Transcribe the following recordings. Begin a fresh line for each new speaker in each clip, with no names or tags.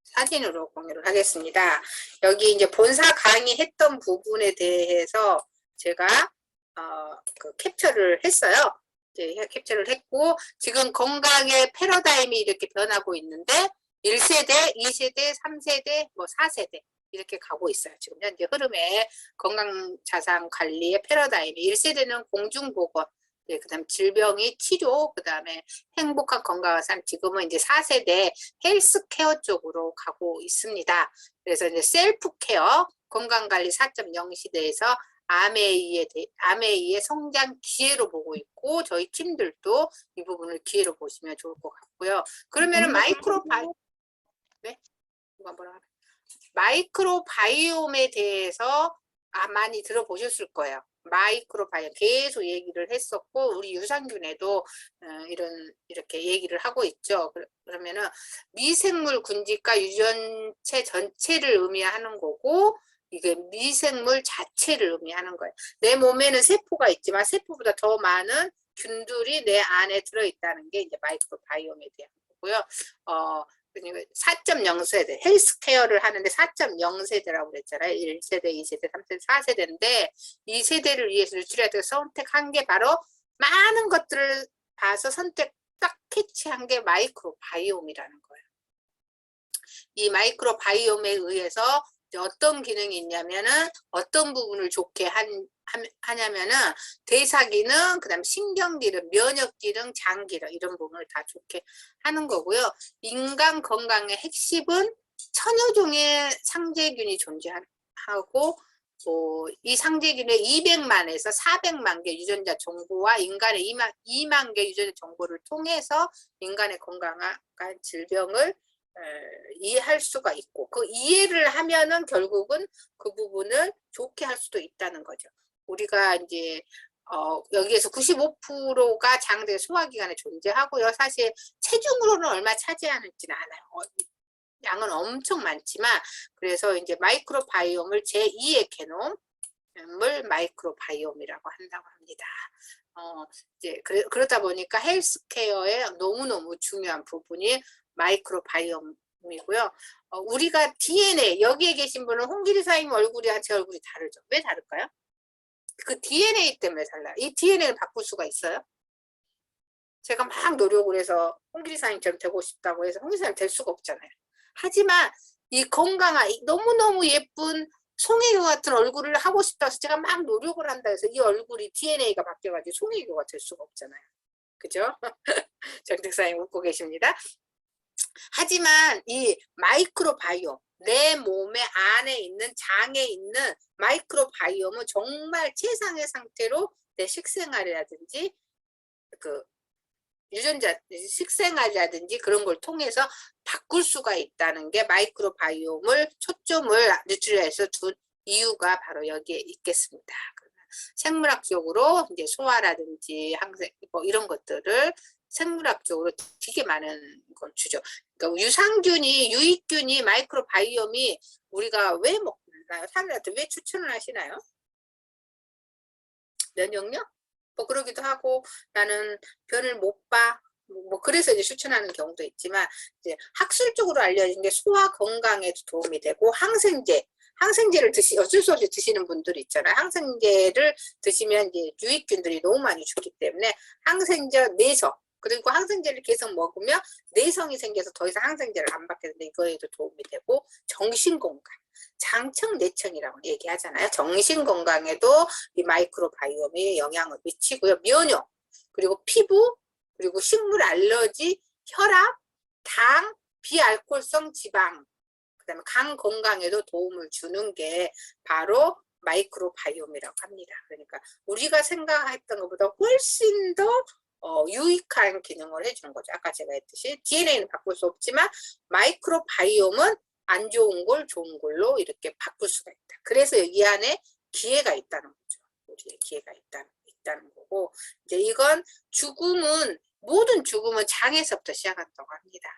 사진으로 공유를 하겠습니다. 여기 이제 본사 강의했던 부분에 대해서 제가 그 캡처를 했어요. 이제 캡처를 했고, 지금 건강의 패러다임이 이렇게 변하고 있는데 1세대, 2세대, 3세대, 뭐 4세대 이렇게 가고 있어요. 지금 현재 흐름의 건강자산 관리의 패러다임이 1세대는 공중보건, 네, 그다음 질병의 치료, 그다음에 행복한 건강한 삶, 지금은 이제 4세대 헬스케어 쪽으로 가고 있습니다. 그래서 이제 셀프케어, 건강관리 4.0 시대에서 아메이의 성장 기회로 보고 있고, 저희 팀들도 이 부분을 기회로 보시면 좋을 것 같고요. 그러면은 네? 누가 뭐라 하나? 마이크로바이옴에 대해서 많이 들어보셨을 거예요. 마이크로바이옴 계속 얘기를 했었고, 우리 유산균에도 이렇게 얘기를 하고 있죠. 그러면은 미생물 군집과 유전체 전체를 의미하는 거고, 이게 미생물 자체를 의미하는 거예요. 내 몸에는 세포가 있지만 세포보다 더 많은 균들이 내 안에 들어있다는 게 이제 마이크로바이옴에 대한 거고요. 4.0 세대, 헬스케어를 하는데 4.0 세대라고 그랬잖아요. 1세대, 2세대, 3세대, 4세대인데 이 세대를 위해서 뉴트리아트가 선택한 게 바로 많은 것들을 봐서 딱 캐치한 게 마이크로바이옴이라는 거예요. 이 마이크로바이옴에 의해서 어떤 기능이 있냐면은 어떤 부분을 좋게 하냐면은 대사 기능, 그다음 신경 기능, 면역 기능, 장 기능 이런 부분을 다 좋게 하는 거고요. 인간 건강의 핵심은 천여 종의 상재균이 존재하고 이 상재균의 200만에서 400만 개 유전자 정보와 인간의 2만 개 유전자 정보를 통해서 인간의 건강한 질병을 이해할 수가 있고, 그 이해를 하면은 결국은 그 부분을 좋게 할 수도 있다는 거죠. 우리가 이제 여기에서 95%가 장내 소화기관에 존재하고요. 사실 체중으로는 얼마 차지하지는 않아요. 양은 엄청 많지만, 그래서 이제 마이크로바이옴을 제2의 게놈을 마이크로바이옴이라고 한다고 합니다. 이제 그러다 보니까 헬스케어에 너무너무 중요한 부분이 마이크로바이옴이고요. 우리가 DNA, 여기에 계신 분은 홍길이 사님 얼굴이랑 제 얼굴이 다르죠. 왜 다를까요? 그 DNA 때문에 달라요. 이 DNA를 바꿀 수가 있어요? 제가 막 노력을 해서 홍길이 사님처럼 되고 싶다고 해서 홍길이 사님 될 수가 없잖아요. 하지만 이 건강한, 너무너무 예쁜 송혜교 같은 얼굴을 하고 싶다고 해서 제가 막 노력을 한다 해서 이 얼굴이 DNA가 바뀌어가지고 송혜교가 될 수가 없잖아요. 그죠? 정택사님 웃고 계십니다. 하지만 이 마이크로바이옴, 내 몸의 안에 있는 장에 있는 마이크로바이옴은 정말 최상의 상태로 내 식생활이라든지 그 유전자 식생활이라든지 그런 걸 통해서 바꿀 수가 있다는 게 마이크로바이옴을 초점을 뉴트리아에서 둔 이유가 바로 여기에 있겠습니다. 생물학적으로 이제 소화라든지 항생 뭐 이런 것들을 생물학적으로 되게 많은 걸 주죠. 그러니까 유익균이 마이크로바이옴이 우리가 왜 먹나요? 사람들한테 왜 추천을 하시나요? 면역력? 뭐 그러기도 하고, 나는 변을 못 봐. 뭐 그래서 이제 추천하는 경우도 있지만, 이제 학술적으로 알려진 게 소화 건강에도 도움이 되고, 항생제를 어쩔 수 없이 드시는 분들이 있잖아요. 항생제를 드시면 이제 유익균들이 너무 많이 죽기 때문에 항생제 내성, 그리고 항생제를 계속 먹으면 내성이 생겨서 더 이상 항생제를 안 받게 되는데 이거에도 도움이 되고, 정신건강, 장청, 내청이라고 얘기하잖아요. 정신건강에도 이 마이크로바이옴이 영향을 미치고요. 면역, 그리고 피부, 그리고 식물 알러지, 혈압, 당, 비알코올성 지방, 그다음에 간 건강에도 도움을 주는 게 바로 마이크로바이옴이라고 합니다. 그러니까 우리가 생각했던 것보다 훨씬 더 유익한 기능을 해주는 거죠. 아까 제가 했듯이 DNA는 바꿀 수 없지만 마이크로바이옴은 안 좋은 걸 좋은 걸로 이렇게 바꿀 수가 있다. 그래서 여기 안에 기회가 있다는 거죠. 우리의 기회가 있다는 거고, 이제 이건 모든 죽음은 장에서부터 시작한다고 합니다.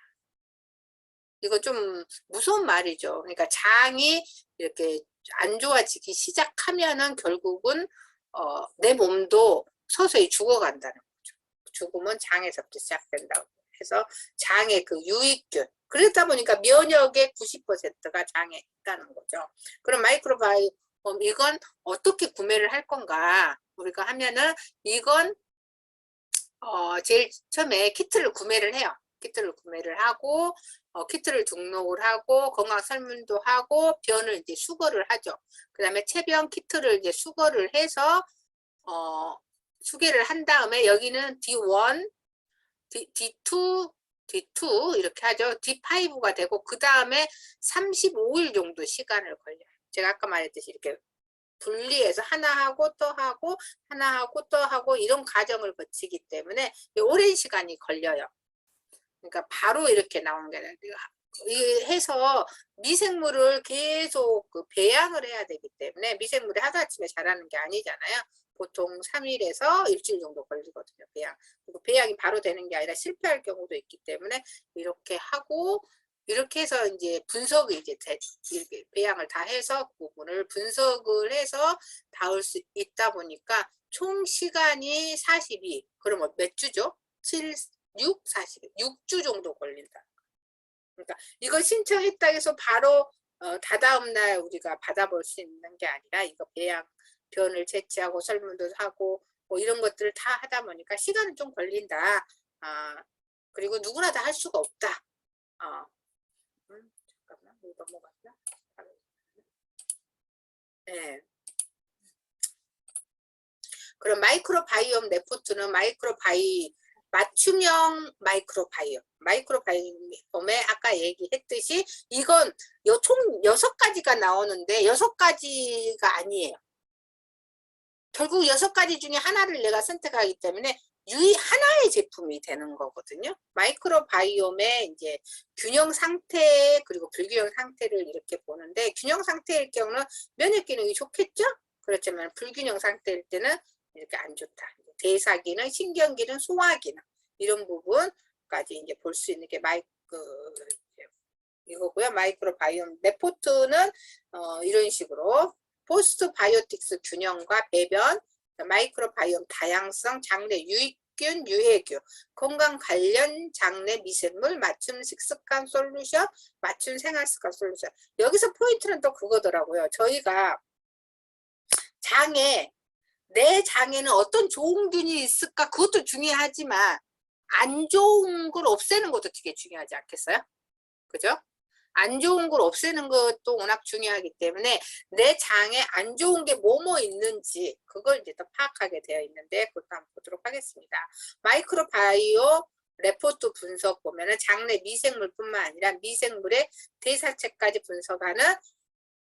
이거 좀 무서운 말이죠. 그러니까 장이 이렇게 안 좋아지기 시작하면은 결국은 내 몸도 서서히 죽어간다는 거죠. 죽음은 장에서부터 시작된다고 해서 장의 그 유익균, 그러다 보니까 면역의 90%가 장에 있다는 거죠. 그럼 마이크로바이옴 이건 어떻게 구매를 할 건가? 우리가 하면은 이건 제일 처음에 키트를 구매를 해요. 키트를 구매를 하고 키트를 등록을 하고 건강 설문도 하고 변을 이제 수거를 하죠. 그다음에 체변 키트를 이제 수거를 해서 수거를 한 다음에 여기는 D1, D2, D2 이렇게 하죠. D5가 되고 그 다음에 35일 정도 시간을 걸려요. 제가 아까 말했듯이 이렇게 분리해서 하나 하고 또 하고 하나 하고 또 하고 이런 과정을 거치기 때문에 오랜 시간이 걸려요. 그러니까 바로 이렇게 나오는 게 아니라 해서 미생물을 계속 그 배양을 해야 되기 때문에 미생물이 하루아침에 자라는 게 아니잖아요. 보통 3일에서 일주일 정도 걸리거든요. 배양. 그리고 배양이 바로 되는 게 아니라 실패할 경우도 있기 때문에 이렇게 하고 이렇게 해서 이제 분석이 이제 이렇게 배양을 다 해서 그 부분을 분석을 해서 닿을 수 있다 보니까 총 시간이 42. 그러면 몇 주죠? 7, 6, 40. 6주 정도 걸린다. 그러니까 이거 신청했다 해서 바로 다다음 날 우리가 받아볼 수 있는 게 아니라 이거 배양 변을 채취하고 설문도 하고 뭐 이런 것들을 다 하다 보니까 시간은 좀 걸린다. 그리고 누구나 다 할 수가 없다. 잠깐만 이거 넘어갔나? 네. 그럼 마이크로바이옴 레포트는 맞춤형 마이크로바이옴에 아까 얘기했듯이 이건 총 6가지가 나오는데 6가지가 아니에요. 결국 6가지 중에 하나를 내가 선택하기 때문에 하나의 제품이 되는 거거든요. 마이크로바이옴의 이제 균형 상태 그리고 불균형 상태를 이렇게 보는데 균형 상태일 경우는 면역 기능이 좋겠죠? 그렇지만 불균형 상태일 때는 이렇게 안 좋다. 대사 기능, 신경 기능, 소화 기능 이런 부분까지 이제 볼 수 있는 게 이거고요. 마이크로바이옴 레포트는 이런 식으로 포스트 바이오틱스 균형과 배변, 마이크로바이옴 다양성, 장내 유익균, 유해균, 건강 관련 장내 미생물, 맞춤 식습관 솔루션, 맞춤 생활습관 솔루션. 여기서 포인트는 또 그거더라고요. 저희가 내 장에는 어떤 좋은 균이 있을까 그것도 중요하지만 안 좋은 걸 없애는 것도 되게 중요하지 않겠어요? 그죠? 안 좋은 걸 없애는 것도 워낙 중요하기 때문에 내 장에 안 좋은 게 뭐뭐 있는지 그걸 이제 또 파악하게 되어 있는데 그것도 한번 보도록 하겠습니다. 마이크로바이오 레포트 분석 보면은 장내 미생물뿐만 아니라 미생물의 대사체까지 분석하는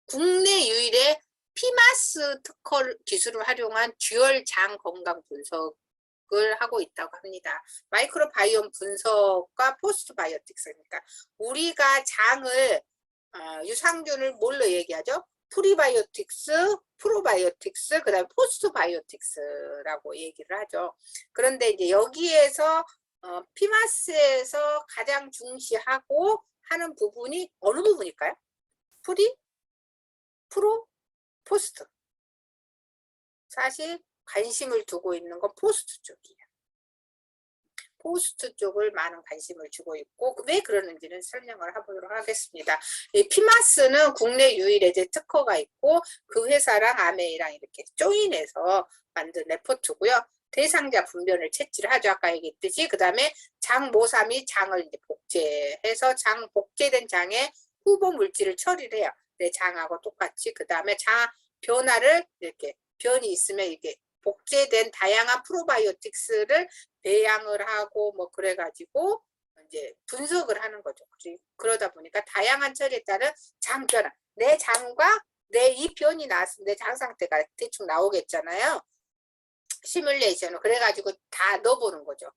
국내 유일의 피마스 특허 기술을 활용한 듀얼 장 건강 분석을 하고 있다고 합니다. 마이크로바이옴 분석과 포스트 바이오틱스니까 우리가 장을 유산균을 뭘로 얘기하죠? 프리바이오틱스, 프로바이오틱스, 그 다음에 포스트 바이오틱스라고 얘기를 하죠. 그런데 이제 여기에서 피마스에서 가장 중시하고 하는 부분이 어느 부분일까요? 프로, 포스트. 사실 관심을 두고 있는 건 포스트 쪽이에요. 포스트 쪽을 많은 관심을 주고 있고 왜 그러는지는 설명을 해보도록 하겠습니다. 이 피마스는 국내 유일의 특허가 있고 그 회사랑 아메이랑 이렇게 조인해서 만든 레포트고요. 대상자 분변을 채취를 하죠. 아까 얘기했듯이 그 다음에 장 모삼이 장을 이제 복제해서 복제된 장에 후보 물질을 처리를 해요. 내 장하고 똑같이 그 다음에 장 변화를 이렇게 변이 있으면 이게 복제된 다양한 프로바이오틱스를 배양을 하고 뭐 그래가지고 이제 분석을 하는 거죠. 그러다 보니까 다양한 처리에 따른 장 변화, 내 장과 내 이 변이 나왔을 때 장 상태가 대충 나오겠잖아요. 시뮬레이션을 그래가지고 다 넣어보는 거죠.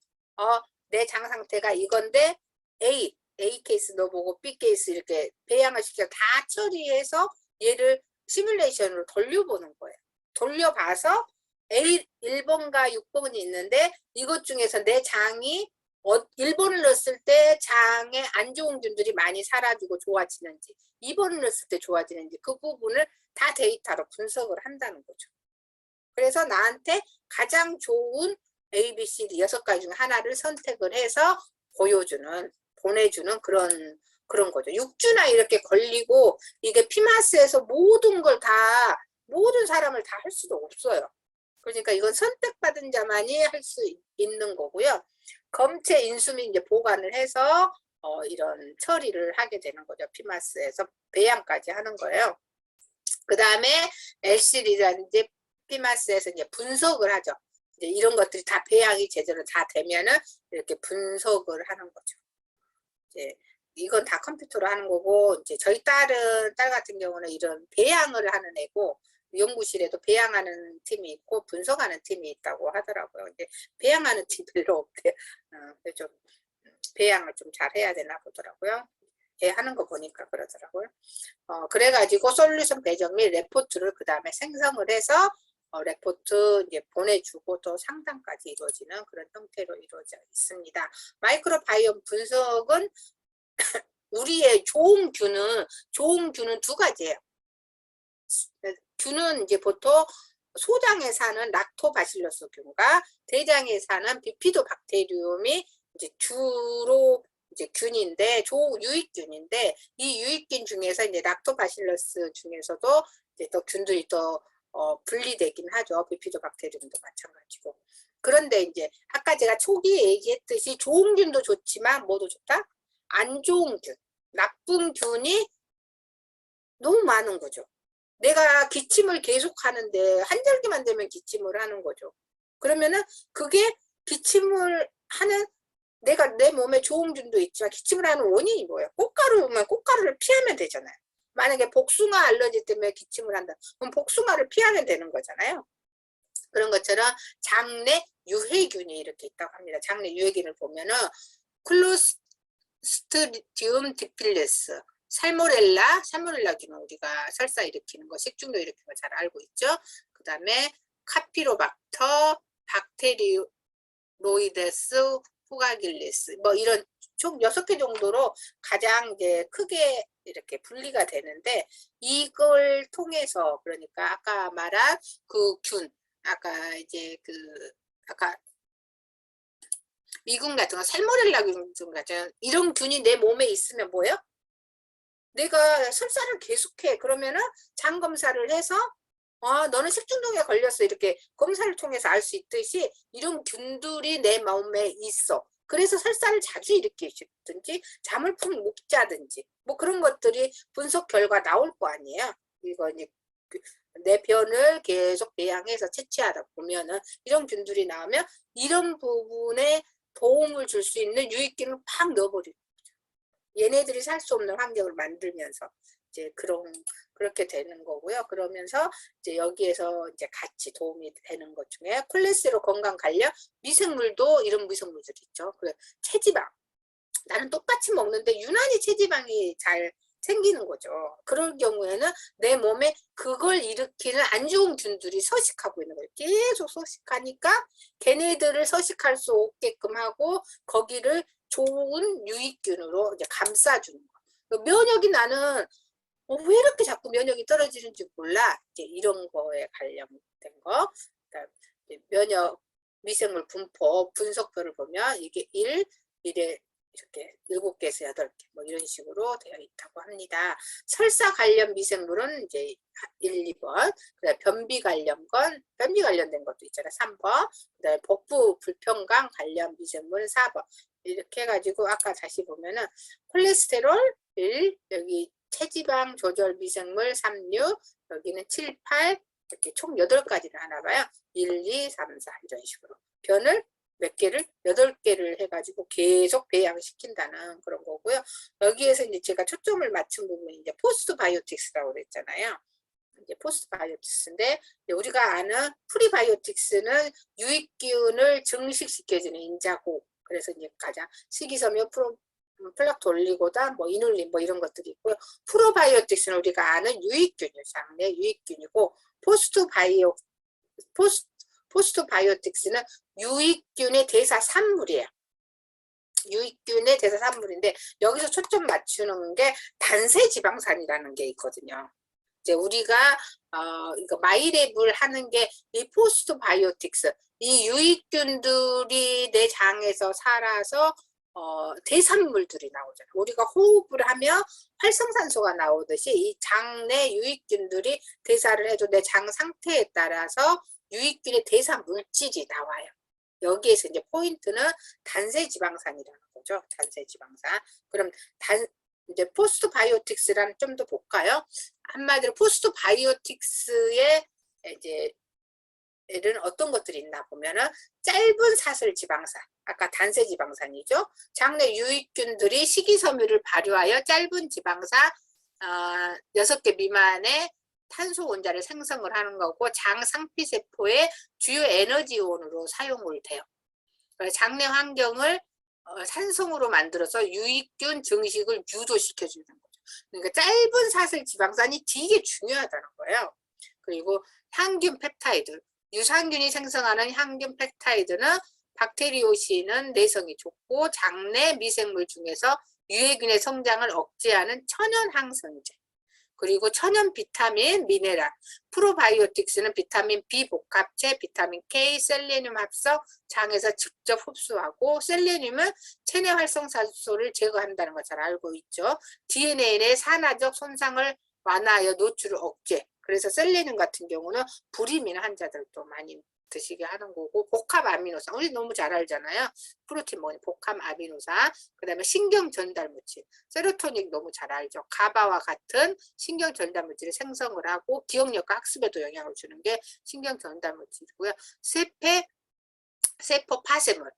내 장 상태가 이건데 A 케이스 넣어보고 B 케이스 이렇게 배양을 시켜서 다 처리해서 얘를 시뮬레이션으로 돌려보는 거예요. 돌려봐서 A 1번과 6번이 있는데 이것 중에서 내 장이 1번을 넣었을 때 장에 안 좋은 균들이 많이 사라지고 좋아지는지 2번을 넣었을 때 좋아지는지 그 부분을 다 데이터로 분석을 한다는 거죠. 그래서 나한테 가장 좋은 A, B, C, D 6가지 중 하나를 선택을 해서 보내주는 그런 그런 거죠. 육주나 이렇게 걸리고 이게 피마스에서 모든 걸 다 모든 사람을 다 할 수도 없어요. 그러니까 이건 선택받은 자만이 할 수 있는 거고요. 검체 인수민 이제 보관을 해서 이런 처리를 하게 되는 거죠. 피마스에서 배양까지 하는 거예요. 그 다음에 LCD라든지 피마스에서 이제 분석을 하죠. 이제 이런 것들이 다 배양이 제대로 다 되면은 이렇게 분석을 하는 거죠. 이제 이건 다 컴퓨터로 하는 거고, 이제 저희 딸 같은 경우는 이런 배양을 하는 애고, 연구실에도 배양하는 팀이 있고 분석하는 팀이 있다고 하더라고요. 근데 배양하는 팀 별로 없대요. 좀 배양을 좀 잘 해야 되나 보더라고요. 하는 거 보니까 그러더라고요. 그래가지고 솔루션 배정 및 레포트를 그 다음에 생성을 해서 레포트 이제 보내주고 또 상담까지 이루어지는 그런 형태로 이루어져 있습니다. 마이크로바이옴 분석은 우리의 좋은 균은 두 가지예요. 균은 이제 보통 소장에 사는 락토바실러스 균과 대장에 사는 비피도박테리움이 이제 주로 이제 균인데 유익균인데, 이 유익균 중에서 이제 락토바실러스 중에서도 이제 또 균들이 또 분리되긴 하죠. 비피도박테리움도 마찬가지고. 그런데 이제 아까 제가 초기에 얘기했듯이 좋은 균도 좋지만 뭐도 좋다? 안 좋은 균, 나쁜 균이 너무 많은 거죠. 내가 기침을 계속 하는데 한절기만 되면 기침을 하는 거죠. 그러면은 그게 기침을 하는 내가 내 몸에 좋은 균도 있지만 기침을 하는 원인이 뭐예요? 꽃가루면 꽃가루를 피하면 되잖아요. 만약에 복숭아 알러지 때문에 기침을 한다. 그럼 복숭아를 피하면 되는 거잖아요. 그런 것처럼 장내 유해균이 이렇게 있다고 합니다. 장내 유해균을 보면은 클로스트리디움 디필레스, 살모렐라균은 우리가 설사 일으키는 거, 식중독 일으키는 거 잘 알고 있죠. 그 다음에 카피로박터, 박테리로이데스, 후가길리스, 뭐 이런 총 6개 정도로 가장 이제 크게 이렇게 분리가 되는데, 이걸 통해서 그러니까 아까 말한 그 균, 아까 이제 아까 미군 같은 거, 살모렐라균 같은 이런 균이 내 몸에 있으면 뭐예요? 내가 설사를 계속해. 그러면은 장 검사를 해서 너는 식중독에 걸렸어. 이렇게 검사를 통해서 알 수 있듯이 이런 균들이 내 몸에 있어. 그래서 설사를 자주 일으키든지 잠을 푹 못 자든지 뭐 그런 것들이 분석 결과 나올 거 아니에요. 이거 이제 내 변을 계속 배양해서 채취하다 보면은 이런 균들이 나오면 이런 부분에 도움을 줄 수 있는 유익균을 팍 넣어버리고 얘네들이 살 수 없는 환경을 만들면서 이제 그렇게 되는 거고요. 그러면서 이제 여기에서 이제 같이 도움이 되는 것 중에 콜레스테롤 건강 관련 미생물도 이런 미생물들이 있죠. 그래, 체지방. 나는 똑같이 먹는데 유난히 체지방이 잘 생기는 거죠. 그럴 경우에는 내 몸에 그걸 일으키는 안 좋은 균들이 서식하고 있는 거예요. 계속 서식하니까 걔네들을 서식할 수 없게끔 하고 거기를 좋은 유익균으로 이제 감싸주는 거. 면역이 나는 왜 이렇게 자꾸 면역이 떨어지는지 몰라. 이제 이런 거에 관련된 거. 면역 미생물 분포 분석표를 보면 이게 1에 이렇게 7개에서 8개 뭐 이런 식으로 되어 있다고 합니다. 설사 관련 미생물은 이제 1, 2번, 그다음에 변비 관련된 것도 있잖아요. 3번, 그다음에 복부 불편감 관련 미생물 4번. 이렇게 해가지고 아까 다시 보면은 콜레스테롤 1, 여기 체지방 조절 미생물 3, 6, 여기는 7, 8, 이렇게 총 8가지를 하나 봐요. 1, 2, 3, 4 이런 식으로. 변을 몇 개를 8개를 해가지고 계속 배양시킨다는 그런 거고요. 여기에서 이제 제가 초점을 맞춘 부분이 이제 포스트 바이오틱스라고 그랬잖아요. 이제 포스트 바이오틱스인데 우리가 아는 프리바이오틱스는 유익균을 증식시켜주는 인자고, 그래서 이제 가장 식이섬유 플락토 올리고당, 뭐 이눌린 뭐 이런 것들이 있고요. 프로바이오틱스는 우리가 아는 유익균이요, 장내 유익균이고, 포스트 바이오틱스는 유익균의 대사 산물이에요. 유익균의 대사 산물인데 여기서 초점 맞추는 게 단세 지방산이라는 게 있거든요. 이제 우리가 이거 마이랩을 하는 게 이 포스트 바이오틱스, 이 유익균들이 내 장에서 살아서 대산물들이 나오잖아요. 우리가 호흡을 하며 활성산소가 나오듯이 이 장내 유익균들이 대사를 해도 내 장 상태에 따라서 유익균의 대사 물질이 나와요. 여기에서 이제 포인트는 단세지방산이라는 거죠. 단세지방산. 그럼 이제 포스트바이오틱스라는 좀 더 볼까요? 한마디로 포스트바이오틱스의 이제 에는 어떤 것들이 있나 보면은 짧은 사슬 지방산, 아까 단세 지방산이죠. 장내 유익균들이 식이섬유를 발효하여 짧은 지방산 6개 미만의 탄소 원자를 생성을 하는 거고, 장 상피세포의 주요 에너지원으로 사용을 돼요. 장내 환경을 산성으로 만들어서 유익균 증식을 유도시켜 주는 거죠. 그러니까 짧은 사슬 지방산이 되게 중요하다는 거예요. 그리고 항균 펩타이드, 유산균이 생성하는 항균 펩타이드는 박테리오시는 내성이 좋고 장내 미생물 중에서 유해균의 성장을 억제하는 천연 항생제, 그리고 천연 비타민, 미네랄, 프로바이오틱스는 비타민 B 복합체, 비타민 K, 셀레늄 합성, 장에서 직접 흡수하고, 셀레늄은 체내 활성산소를 제거한다는 거 잘 알고 있죠. DNA의 산화적 손상을 완화하여 노출을 억제. 그래서 셀레늄 같은 경우는 불임 있는 환자들도 많이 드시게 하는 거고, 복합 아미노산 우리 너무 잘 알잖아요. 프로틴 뭐니 복합 아미노산, 그 다음에 신경 전달 물질 세로토닌 너무 잘 알죠. 가바와 같은 신경 전달 물질을 생성을 하고 기억력과 학습에도 영향을 주는 게 신경 전달 물질이고요. 세포 파쇄물,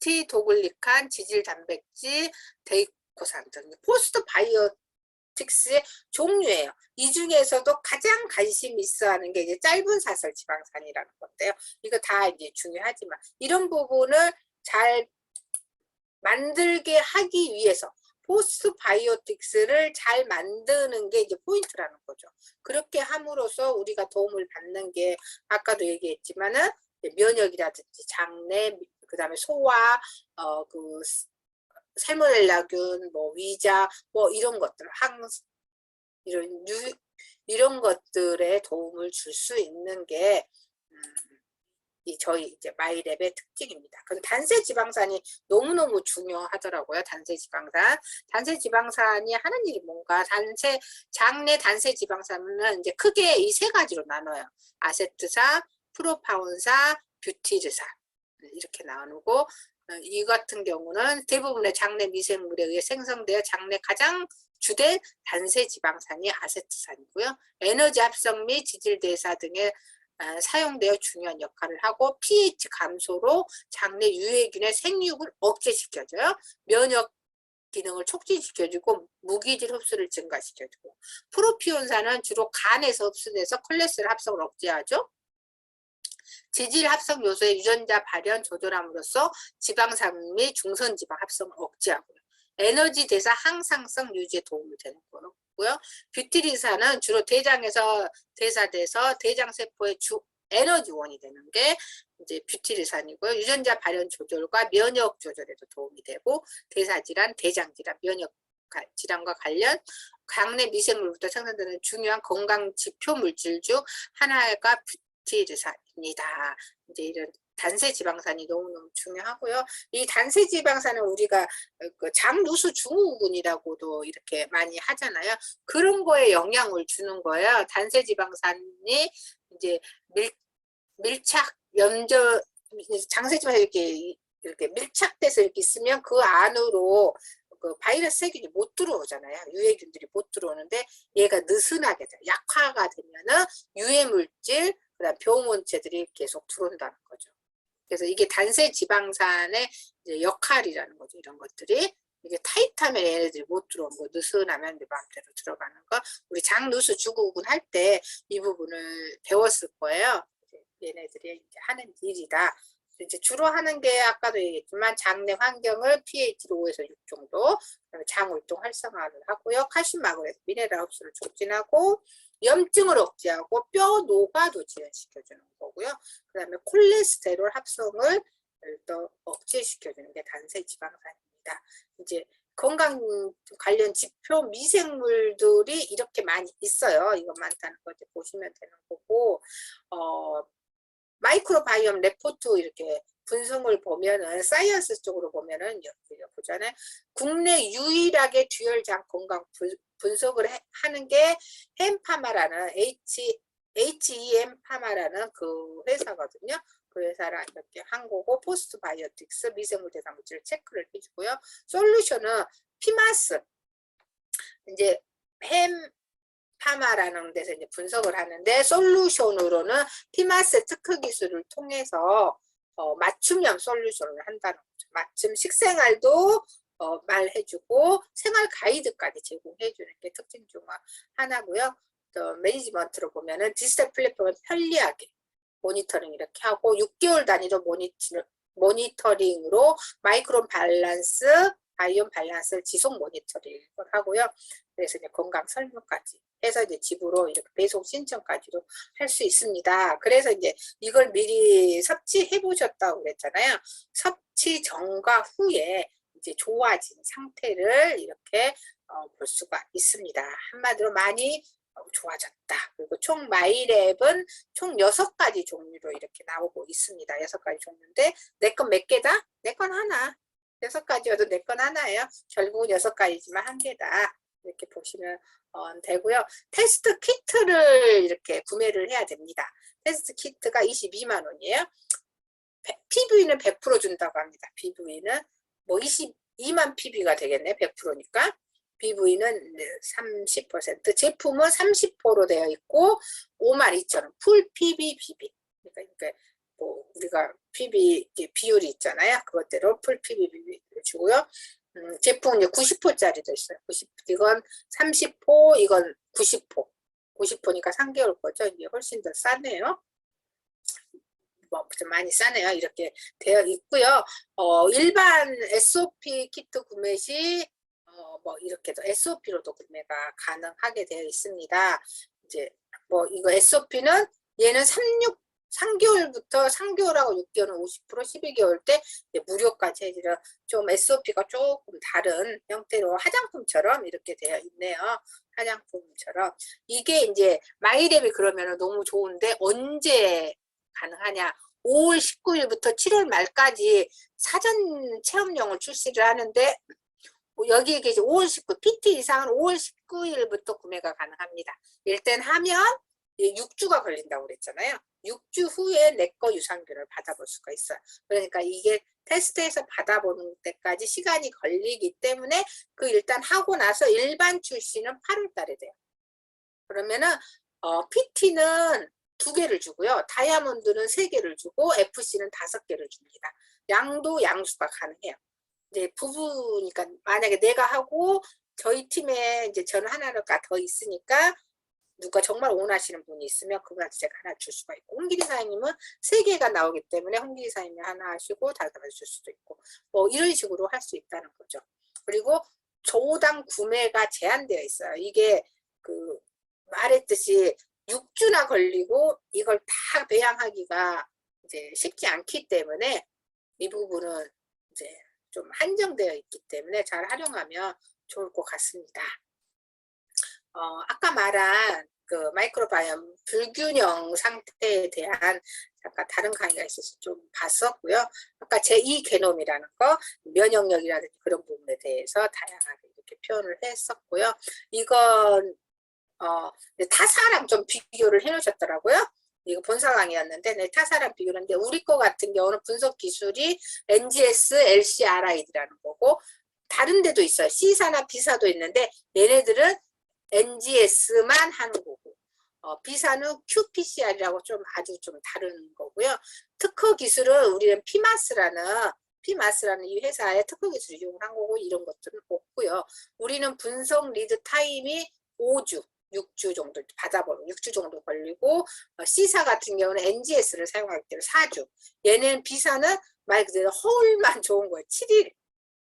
펩티도글리칸, 지질 단백질, 데이코산 등 포스트 바이오 틱스의 종류예요. 이 중에서도 가장 관심 있어 하는 게 이제 짧은 사슬 지방산이라는 건데요. 이거 다 이제 중요하지만 이런 부분을 잘 만들게 하기 위해서 포스트 바이오틱스를 잘 만드는 게 이제 포인트라는 거죠. 그렇게 함으로써 우리가 도움을 받는 게 아까도 얘기했지만은 면역이라든지 장내, 그 다음에 소화, 그 살모넬라균, 뭐 위자, 뭐 이런 것들, 이런 것들에 도움을 줄 수 있는 게 저희 이제 마이랩의 특징입니다. 그럼 단세 지방산이 너무너무 중요하더라고요. 단세 지방산. 단세 지방산이 하는 일이 뭔가, 장내 단세 지방산은 이제 크게 이 세 가지로 나눠요. 아세트산, 프로파운산, 뷰티르산 이렇게 나누고, 이 같은 경우는 대부분의 장내 미생물에 의해 생성되어 장내 가장 주된 단세 지방산이 아세트산이고요. 에너지 합성 및 지질 대사 등에 사용되어 중요한 역할을 하고, pH 감소로 장내 유해균의 생육을 억제시켜줘요. 면역 기능을 촉진시켜주고 무기질 흡수를 증가시켜주고, 프로피온산은 주로 간에서 흡수돼서 콜레스테롤 합성을 억제하죠. 지질 합성 요소의 유전자 발현 조절함으로써 지방산 및 중선지방 합성을 억제하고요. 에너지 대사 항상성 유지에 도움이 되는 거고요. 뷰티리산은 주로 대장에서 대사돼서 대장세포의 주 에너지원이 되는 게 이제 뷰티리산이고요. 유전자 발현 조절과 면역 조절에도 도움이 되고, 대사질환, 대장질환, 면역 질환과 관련 장내 미생물부터 생산되는 중요한 건강 지표 물질 중 하나가 뷰티르산입니다. 이제 이런 단세 지방산이 너무너무 중요하고요. 이 단세 지방산은 우리가 그 장누수 증후군이라고도 이렇게 많이 하잖아요. 그런 거에 영향을 주는 거예요. 단세 지방산이 이제 밀착 염저 장세 지방산 이렇게 밀착돼서 이렇게 있으면 그 안으로 그 바이러스 세균이 못 들어오잖아요. 유해균들이 못 들어오는데 얘가 느슨하게 돼요. 약화가 되면은 유해물질, 그다음 병원체들이 계속 들어온다는 거죠. 그래서 이게 단세 지방산의 이제 역할이라는 거죠. 이런 것들이 이게 타이트하면 얘네들이 못 들어오고, 느슨하면 내 마음대로 들어가는 거. 우리 장누수 증후군 할 때 이 부분을 배웠을 거예요. 얘네들이 이제 하는 일이다. 이제 주로 하는 게 아까도 얘기했지만 장내 환경을 pH로 5에서 6 정도, 그다음에 장울동 활성화를 하고요. 칼슘 마그네슘 미네랄 흡수를 촉진하고, 염증을 억제하고 뼈 노화도 지연시켜주는 거고요. 그 다음에 콜레스테롤 합성을 또 억제시켜주는 게 단세 지방산입니다. 이제 건강 관련 지표 미생물들이 이렇게 많이 있어요. 이거 많다는 거 이제 보시면 되는 거고, 마이크로바이옴 레포트 이렇게 분석을 보면은 사이언스 쪽으로 보면은 여기 보잖아요. 국내 유일하게 듀얼장 건강 분석을 하는 게 햄파마라는 HEM 파마라는 그 회사거든요. 그 회사랑 이렇게 한 거고, 포스트 바이오틱스 미생물 대상 물질을 체크를 해주고요. 솔루션은 피마스, 이제 햄 파마라는 데서 이제 분석을 하는데, 솔루션으로는 피마스 특허 기술을 통해서 맞춤형 솔루션을 한다는 거죠. 맞춤 식생활도 말해주고 생활 가이드까지 제공해주는 게 특징 중 하나고요. 또 매니지먼트로 보면은 디지털 플랫폼을 편리하게 모니터링 이렇게 하고 6개월 단위로 모니터링으로 마이크론 밸런스, 바이옴 밸런스를 지속 모니터링을 하고요. 그래서 이제 건강 설명까지 해서 이제 집으로 이렇게 배송 신청까지도 할 수 있습니다. 그래서 이제 이걸 미리 섭취해 보셨다고 그랬잖아요. 섭취 전과 후에 이제 좋아진 상태를 이렇게 볼 수가 있습니다. 한마디로 많이 좋아졌다. 그리고 총 마이랩은 총 6가지 종류로 이렇게 나오고 있습니다. 6가지 종류인데 내 건 몇 개다? 내 건 하나. 6가지여도 내 건 하나예요. 결국은 6가지지만 한 개다. 이렇게 보시면 되고요. 테스트 키트를 이렇게 구매를 해야 됩니다. 테스트 키트가 22만 원이에요. PV는 100% 준다고 합니다. PV는 뭐 22만 PV가 되겠네. 100%니까. PV는 30%, 제품은 30%로 되어 있고 52,000원, 풀 PV 비비. 그러니까 뭐 우리가 PV 비율이 있잖아요. 그것대로 풀 PV 비비를 주고요. 제품은 90호짜리도 있어요. 90, 이건 30호, 이건 90호. 90호니까 3개월 거죠. 이게 훨씬 더 싸네요. 뭐 좀 많이 싸네요. 이렇게 되어 있고요. 일반 SOP 키트 구매 시 뭐 이렇게도 SOP로도 구매가 가능하게 되어 있습니다. 이제 뭐 이거 SOP는 얘는 3개월부터 3개월하고 6개월은 50%, 12개월 때 무료까지 해주려 좀 SOP가 조금 다른 형태로 화장품처럼 이렇게 되어 있네요. 화장품처럼. 이게 이제 마이랩이 그러면 너무 좋은데 언제 가능하냐? 5월 19일부터 7월 말까지 사전 체험용을 출시를 하는데 여기에 계신 5월 19일, PT 이상은 5월 19일부터 구매가 가능합니다. 일단 하면 6주가 걸린다고 그랬잖아요. 6주 후에 내 거 유산균을 받아볼 수가 있어요. 그러니까 이게 테스트해서 받아보는 때까지 시간이 걸리기 때문에 그 일단 하고 나서 일반 출시는 8월 달에 돼요. 그러면은 PT는 2개를 주고요. 다이아몬드는 3개를 주고 FC는 5개를 줍니다. 양도 양수가 가능해요. 이제 부부니까 만약에 내가 하고 저희 팀에 이제 저는 하나가 더 있으니까 누가 정말 원하시는 분이 있으면 그분한테 제가 하나 줄 수가 있고, 홍길이 사장님은 3개가 나오기 때문에 홍길이 사장님이 하나 하시고 다른 사람한테 줄 수도 있고 뭐 이런 식으로 할 수 있다는 거죠. 그리고 조당 구매가 제한되어 있어요. 이게 그 말했듯이 6주나 걸리고 이걸 다 배양하기가 이제 쉽지 않기 때문에 이 부분은 이제 좀 한정되어 있기 때문에 잘 활용하면 좋을 것 같습니다. 아까 말한 그 마이크로바이옴 불균형 상태에 대한 잠깐 다른 강의가 있어서 좀 봤었고요. 아까 제2 게놈이라는 거, 면역력이라든지 그런 부분에 대해서 다양하게 이렇게 표현을 했었고요. 이건 타사랑 좀 비교를 해 놓으셨더라고요. 이거 본사 강의였는데 네, 타사랑 비교하는데 우리 거 같은 경우는 분석 기술이 NGS, LCRID라는 거고 다른 데도 있어요. C사나 B사도 있는데 얘네들은 NGS만 하는 거고 B사는 qPCR이라고 좀 아주 좀 다른 거고요. 특허 기술은 우리는 피마스라는 이 회사의 특허 기술을 이용한 거고 이런 것들은 없고요. 우리는 분석 리드 타임이 5주, 6주 정도 받아보는 6주 정도 걸리고 C사 같은 경우는 NGS를 사용하기 때문에 4주. 얘는 B사는 말 그대로 허울만 좋은 거예요. 7일.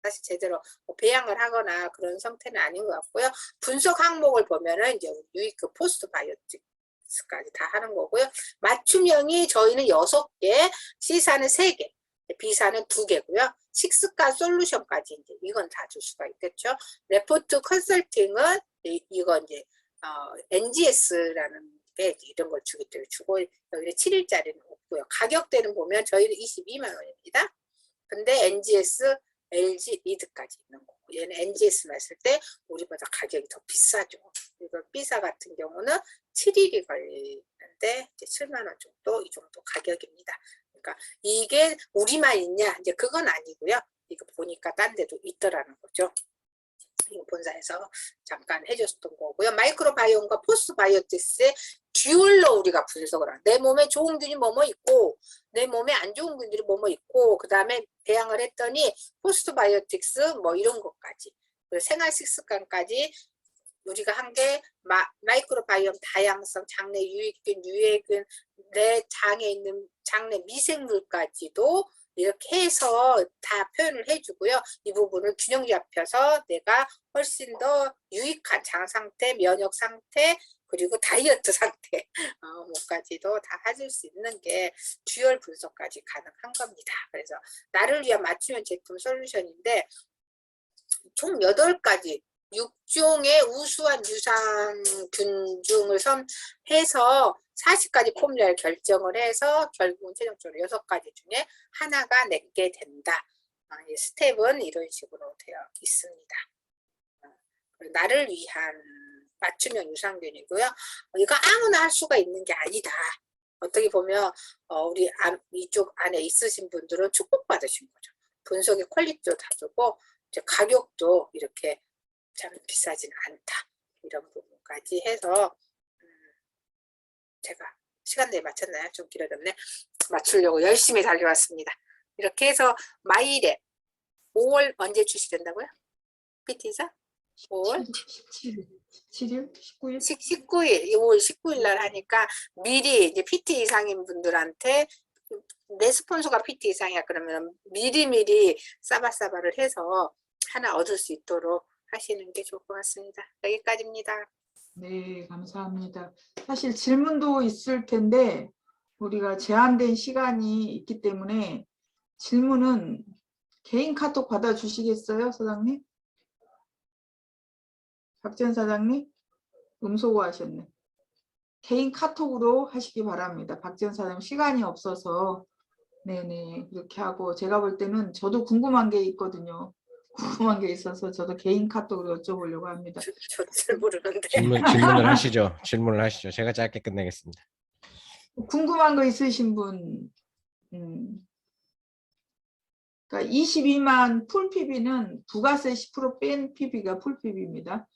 사실 제대로 배양을 하거나 그런 상태는 아닌 것 같고요. 분석 항목을 보면은 이제 유익 포스트 바이오틱스까지 다 하는 거고요. 맞춤형이 저희는 6개, C사는 3개, B사는 2개고요. 식습관 솔루션까지 이제 이건 다 줄 수가 있겠죠. 레포트 컨설팅은 이건 이제 NGS라는 이런 걸 주기 때문에 주고 여기 7일짜리는 없고요. 가격대는 보면 저희는 22만 원입니다. 근데 NGS, LG, 리드까지 있는 거고 얘는 NGS만 했을 때 우리보다 가격이 더 비싸죠. 이거 B사 같은 경우는 7일이 걸리는데 이제 7만 원 정도 이 정도 가격입니다. 그러니까 이게 우리만 있냐 이제 그건 아니고요. 이거 보니까 딴 데도 있더라는 거죠. 이 본사에서 잠깐 해줬던 거고요. 마이크로바이옴과 포스바이오틱스의 듀얼로 우리가 분석을 하는 내 몸에 좋은 균이 뭐뭐 있고 내 몸에 안 좋은 균들이 뭐뭐 있고 그 다음에 배양을 했더니 포스바이오틱스 뭐 이런 것까지 생활 식습관까지 우리가 한 게 마이크로바이옴 다양성, 장내 유익균, 유해균, 내 장에 있는 장내 미생물까지도 이렇게 해서 다 표현을 해주고요. 이 부분을 균형 잡혀서 내가 훨씬 더 유익한 장 상태, 면역 상태, 그리고 다이어트 상태 뭐까지도 다 해줄 수 있는 게 듀얼 분석까지 가능한 겁니다. 그래서 나를 위한 맞춤형 제품 솔루션인데 총 8가지 6종의 우수한 유산균 중을 선해서 40가지 포뮬러를 결정을 해서 결국은 최종적으로 6가지 중에 하나가 내게 된다. 이 스텝은 이런 식으로 되어 있습니다. 나를 위한 맞춤형 유산균이고요. 이거 아무나 할 수가 있는 게 아니다. 어떻게 보면 우리 이쪽 안에 있으신 분들은 축복받으신 거죠. 분석의 퀄리티도 다르고 이제 가격도 이렇게 참 비싸진 않다. 이런 부분까지 해서 제가 시간 내에 맞췄나요? 좀 길어졌네. 맞추려고 열심히 달려왔습니다. 이렇게 해서 마이랩 5월 언제 출시된다고요? PT사? 5월?
17일? 19일?
19일, 5월 19일 날 하니까 미리 이제 PT 이상인 분들한테 내 스폰서가 PT 이상이야 그러면 미리미리 싸바싸바를 해서 하나 얻을 수 있도록 하시는 게 좋을 것 같습니다. 여기까지입니다.
네, 감사합니다. 사실 질문도 있을 텐데 우리가 제한된 시간이 있기 때문에 질문은 개인 카톡 받아주시겠어요, 사장님? 박지연 사장님? 음소거 하셨네. 개인 카톡으로 하시기 바랍니다. 박지연 사장님 시간이 없어서 네네 그렇게 하고 제가 볼 때는 저도 궁금한 게 있거든요. 궁금한 게 있어서 저도 개인 카톡으로 여쭤보려고 합니다.
저도 잘 모르는데.
질문을 하시죠. 질문을 하시죠. 제가 짧게 끝내겠습니다.
궁금한 거 있으신 분 그러니까 22만 풀 PB는 부가세 10% 뺀 PB가 풀 PB입니다.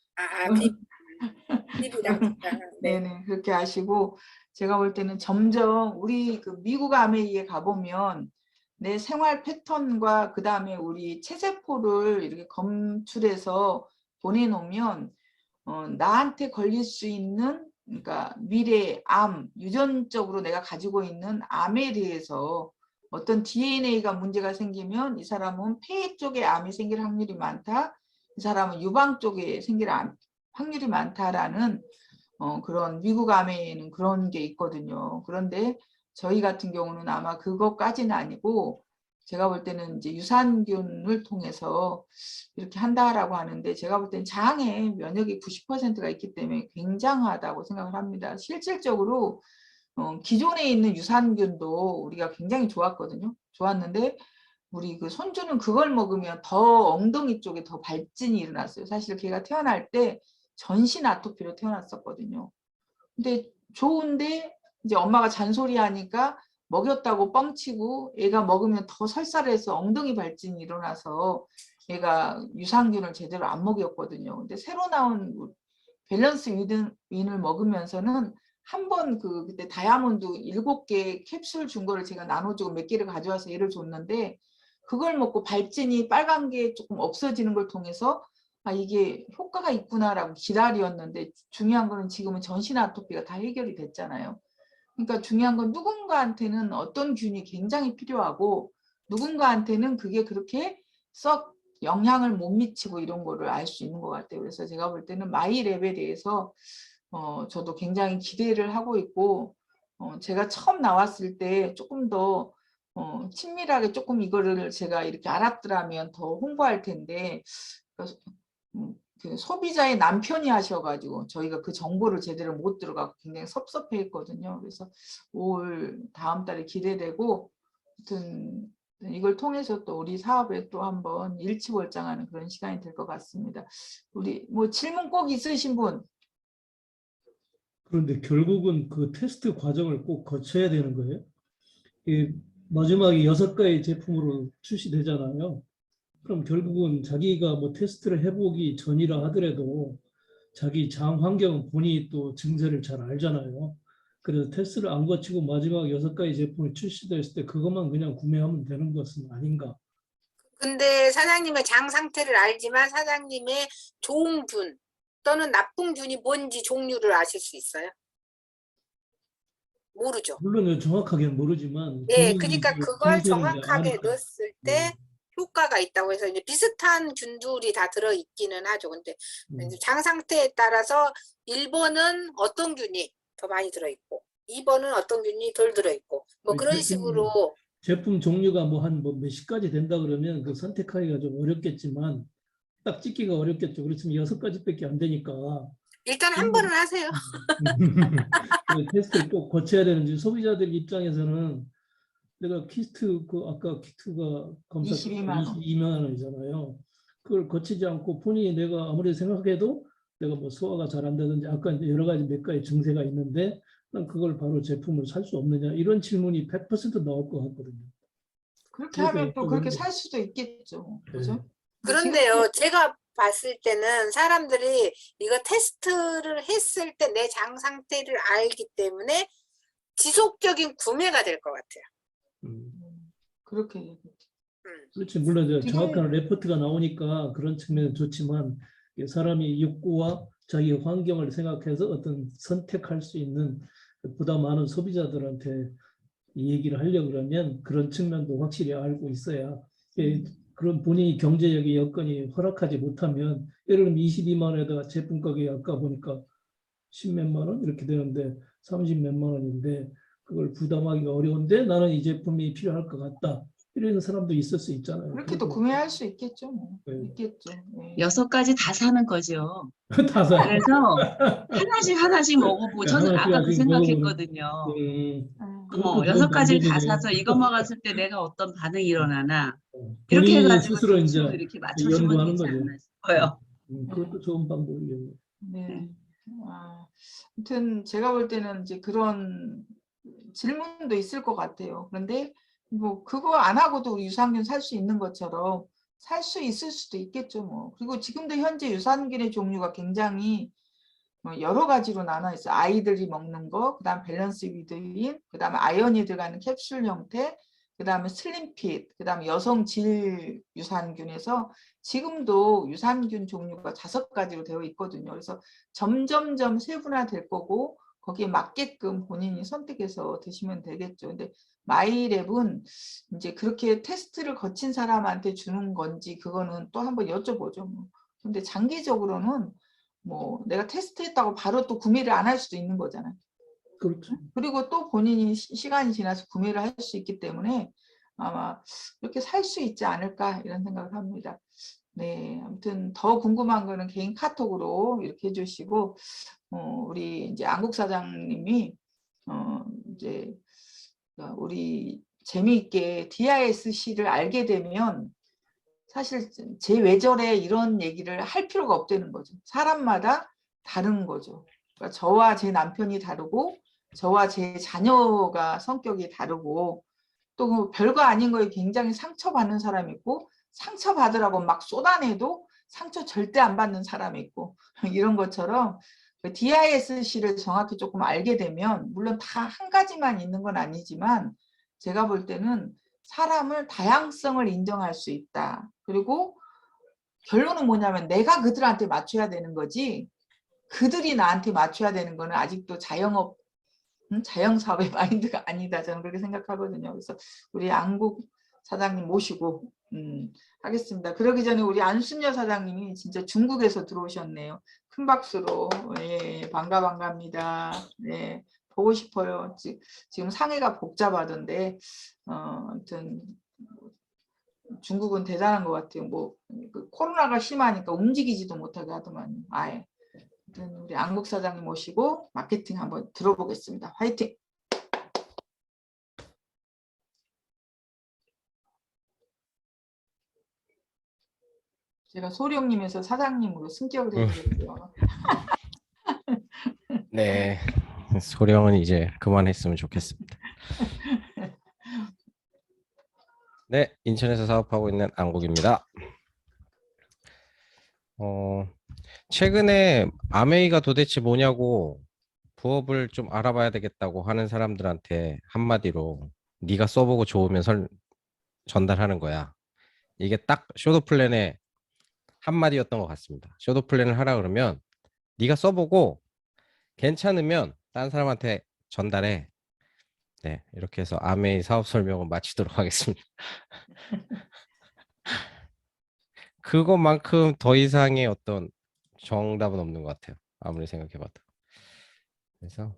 PB랑
네네 그렇게 하시고 제가 볼 때는 점점 우리 그 미국 아메이에 가보면 내 생활 패턴과 그 다음에 우리 체세포를 이렇게 검출해서 보내놓으면 나한테 걸릴 수 있는 그러니까 미래 암 유전적으로 내가 가지고 있는 암에 대해서 어떤 DNA가 문제가 생기면 이 사람은 폐 쪽에 암이 생길 확률이 많다. 이 사람은 유방 쪽에 생길 확률이 많다라는 그런 미국 암에는 그런 게 있거든요. 그런데 저희 같은 경우는 아마 그것까지는 아니고 제가 볼 때는 이제 유산균을 통해서 이렇게 한다라고 하는데 제가 볼 때는 장에 면역이 90%가 있기 때문에 굉장하다고 생각을 합니다. 실질적으로 기존에 있는 유산균도 우리가 굉장히 좋았거든요. 좋았는데 우리 그 손주는 그걸 먹으면 더 엉덩이 쪽에 더 발진이 일어났어요. 사실 걔가 태어날 때 전신 아토피로 태어났었거든요. 근데 좋은데 이제 엄마가 잔소리 하니까 먹였다고 뻥치고 애가 먹으면 더 설사해서 엉덩이 발진이 일어나서 애가 유산균을 제대로 안 먹였거든요. 근데 새로 나온 밸런스 윈을 먹으면서는 한 번 그때 다이아몬드 7개 캡슐 준 거를 제가 나눠주고 몇 개를 가져와서 얘를 줬는데 그걸 먹고 발진이 빨간 게 조금 없어지는 걸 통해서 아 이게 효과가 있구나라고 기다렸는데 중요한 거는 지금은 전신 아토피가 다 해결이 됐잖아요. 그러니까 중요한 건 누군가한테는 어떤 균이 굉장히 필요하고 누군가한테는 그게 그렇게 썩 영향을 못 미치고 이런 거를 알 수 있는 것 같아요. 그래서 제가 볼 때는 마이랩에 대해서 저도 굉장히 기대를 하고 있고 제가 처음 나왔을 때 조금 더 친밀하게 조금 이거를 제가 이렇게 알았더라면 더 홍보할 텐데 그 소비자의 남편이 하셔가지고 저희가 그 정보를 제대로 못 들어가고 굉장히 섭섭해했거든요. 그래서 올 다음 달에 기대되고, 아무튼 이걸 통해서 또 우리 사업에 또 한번 일치월장하는 그런 시간이 될 것 같습니다. 우리 뭐 질문 꼭 있으신 분?
그런데 결국은 그 테스트 과정을 꼭 거쳐야 되는 거예요? 이 마지막에 6가지 제품으로 출시되잖아요. 그럼 결국은 자기가 뭐 테스트를 해보기 전이라 하더라도 자기 장 환경은 본인이 또 증세를 잘 알잖아요. 그래서 테스트를 안 거치고 마지막 6가지 제품이 출시됐을 때 그것만 그냥 구매하면 되는 것은 아닌가?
근데 사장님의 장 상태를 알지만 사장님의 좋은 균 또는 나쁜 균이 뭔지 종류를 아실 수 있어요? 모르죠.
물론 정확하게는 모르지만
예,
본인이
그러니까
이제
그걸
평소에 이제
정확하게
아니까.
넣었을 때 효과가 있다고 해서 이제 비슷한 균들이 다 들어 있기는 하죠. 근데 이제 장 상태에 따라서 1번은 어떤 균이 더 많이 들어 있고 2번은 어떤 균이 덜 들어 있고 뭐 그런 식으로
제품 종류가 뭐 한 뭐 몇십 가지 된다 그러면 그 선택하기가 좀 어렵겠지만 딱 찍기가 어렵겠죠. 그렇지만 6가지밖에 안 되니까
일단 한 번은 하세요.
테스트를 꼭 거쳐야 되는지 소비자들 입장에서는 내가 키트 그 아까 키트가 검사
22만 원.
22만 원이잖아요. 그걸 거치지 않고 본인이 내가 아무리 생각해도 내가 뭐 소화가 잘 안 되든지 아까 이제 여러 가지 몇 가지 증세가 있는데 난 그걸 바로 제품을 살 수 없느냐 이런 질문이 100% 나올 것 같거든요.
그렇게 하면 또 그렇게 살 수도 있겠죠. 그죠?
그런데요, 제가 봤을 때는 사람들이 이거 테스트를 했을 때 내 장 상태를 알기 때문에 지속적인 구매가 될 것 같아요.
그렇게 얘기했죠.
그렇지. 물론 이제
지금
정확한 레포트가 나오니까 그런 측면은 좋지만 사람이 욕구와 자기 환경을 생각해서 어떤 선택할 수 있는 보다 많은 소비자들한테 이 얘기를 하려고 그러면 그런 측면도 확실히 알고 있어야 그런 본인이 경제적인 여건이 허락하지 못하면 예를 들면 22만 원에다가 제품 가격이 아까 보니까 10몇만 원 이렇게 되는데 30몇만 원인데 그걸 부담하기가 어려운데 나는 이 제품이 필요할 것 같다. 이런 사람도 있을 수 있잖아요.
그렇게도 구매할 수 있겠죠. 뭐.
네.
있겠죠. 네.
6가지 다 사는 거죠.
다 사.
그래서 하나씩 먹어보고 저는 아까 그
하나씩 먹어보는.
생각했거든요.
그것도 좋은
6가지를 다
방법이네.
사서 이거 먹었을 때 내가 어떤 반응이 일어나나 이렇게
본인이
해가지고
스스로
대충
이제
이렇게 맞춰주면
연구하는
되지
거죠.
않나 싶어요.
그것도 좋은 방법이겠네요.
네. 아무튼 제가 볼 때는 이제 그런 질문도 있을 것 같아요. 그런데 뭐 그거 안 하고도 우리 유산균 살 수 있는 것처럼 살 수 있을 수도 있겠죠. 뭐. 그리고 지금도 현재 유산균의 종류가 굉장히 여러 가지로 나눠 있어요. 아이들이 먹는 거, 그다음 밸런스 위드인, 그다음에 아연이 들어가는 캡슐 형태, 그다음에 슬림핏, 그다음에 여성 질 유산균에서 지금도 유산균 종류가 5가지로 되어 있거든요. 그래서 점점점 세분화될 거고 거기에 맞게끔 본인이 선택해서 드시면 되겠죠. 근데 마이랩은 이제 그렇게 테스트를 거친 사람한테 주는 건지 그거는 또 한번 여쭤보죠. 뭐. 근데 장기적으로는 뭐 내가 테스트했다고 바로 또 구매를 안 할 수도 있는 거잖아요.
그렇죠.
그리고 또 본인이 시간이 지나서 구매를 할 수 있기 때문에 아마 이렇게 살 수 있지 않을까 이런 생각을 합니다. 네, 아무튼 더 궁금한 거는 개인 카톡으로 이렇게 해주시고 우리 이제 안국 사장님이 이제 우리 재미있게 DISC를 알게 되면 사실 제 외절에 이런 얘기를 할 필요가 없다는 거죠. 사람마다 다른 거죠. 그러니까 저와 제 남편이 다르고 저와 제 자녀가 성격이 다르고 또 별거 아닌 거에 굉장히 상처받는 사람이 있고 상처받으라고 막 쏟아내도 상처 절대 안 받는 사람이 있고 이런 것처럼 그 DISC를 정확히 조금 알게 되면 물론 다 한 가지만 있는 건 아니지만 제가 볼 때는 사람을 다양성을 인정할 수 있다. 그리고 결론은 뭐냐면 내가 그들한테 맞춰야 되는 거지 그들이 나한테 맞춰야 되는 거는 아직도 자영업, 자영사업의 마인드가 아니다. 저는 그렇게 생각하거든요. 그래서 우리 안국 사장님 모시고 하겠습니다. 그러기 전에 우리 안순여 사장님이 진짜 중국에서 들어오셨네요. 큰 박수로. 예, 반갑습니다. 네, 보고 싶어요. 지금 상해가 복잡하던데 아무튼 중국은 대단한 것 같아요. 그 코로나가 심하니까 움직이지도 못하게 하더만요. 아예. 아무튼 우리 안국 사장님 모시고 마케팅 한번 들어보겠습니다. 화이팅! 제가 소령님에서 사장님으로 승격을 해드렸어요.
네, 소령은 이제 그만했으면 좋겠습니다. 네, 인천에서 사업하고 있는 안국입니다. 최근에 아메이가 도대체 뭐냐고 부업을 좀 알아봐야 되겠다고 하는 사람들한테 한마디로 네가 써보고 좋으면 전달하는 거야. 이게 딱 쇼도 플랜의 한마디였던 것 같습니다. 쇼도 플랜을 하라 그러면 네가 써보고 괜찮으면 다른 사람한테 전달해. 네, 이렇게 해서 아메이 사업 설명을 마치도록 하겠습니다. 그것만큼 더 이상의 어떤 정답은 없는 것 같아요. 아무리 생각해봐도. 그래서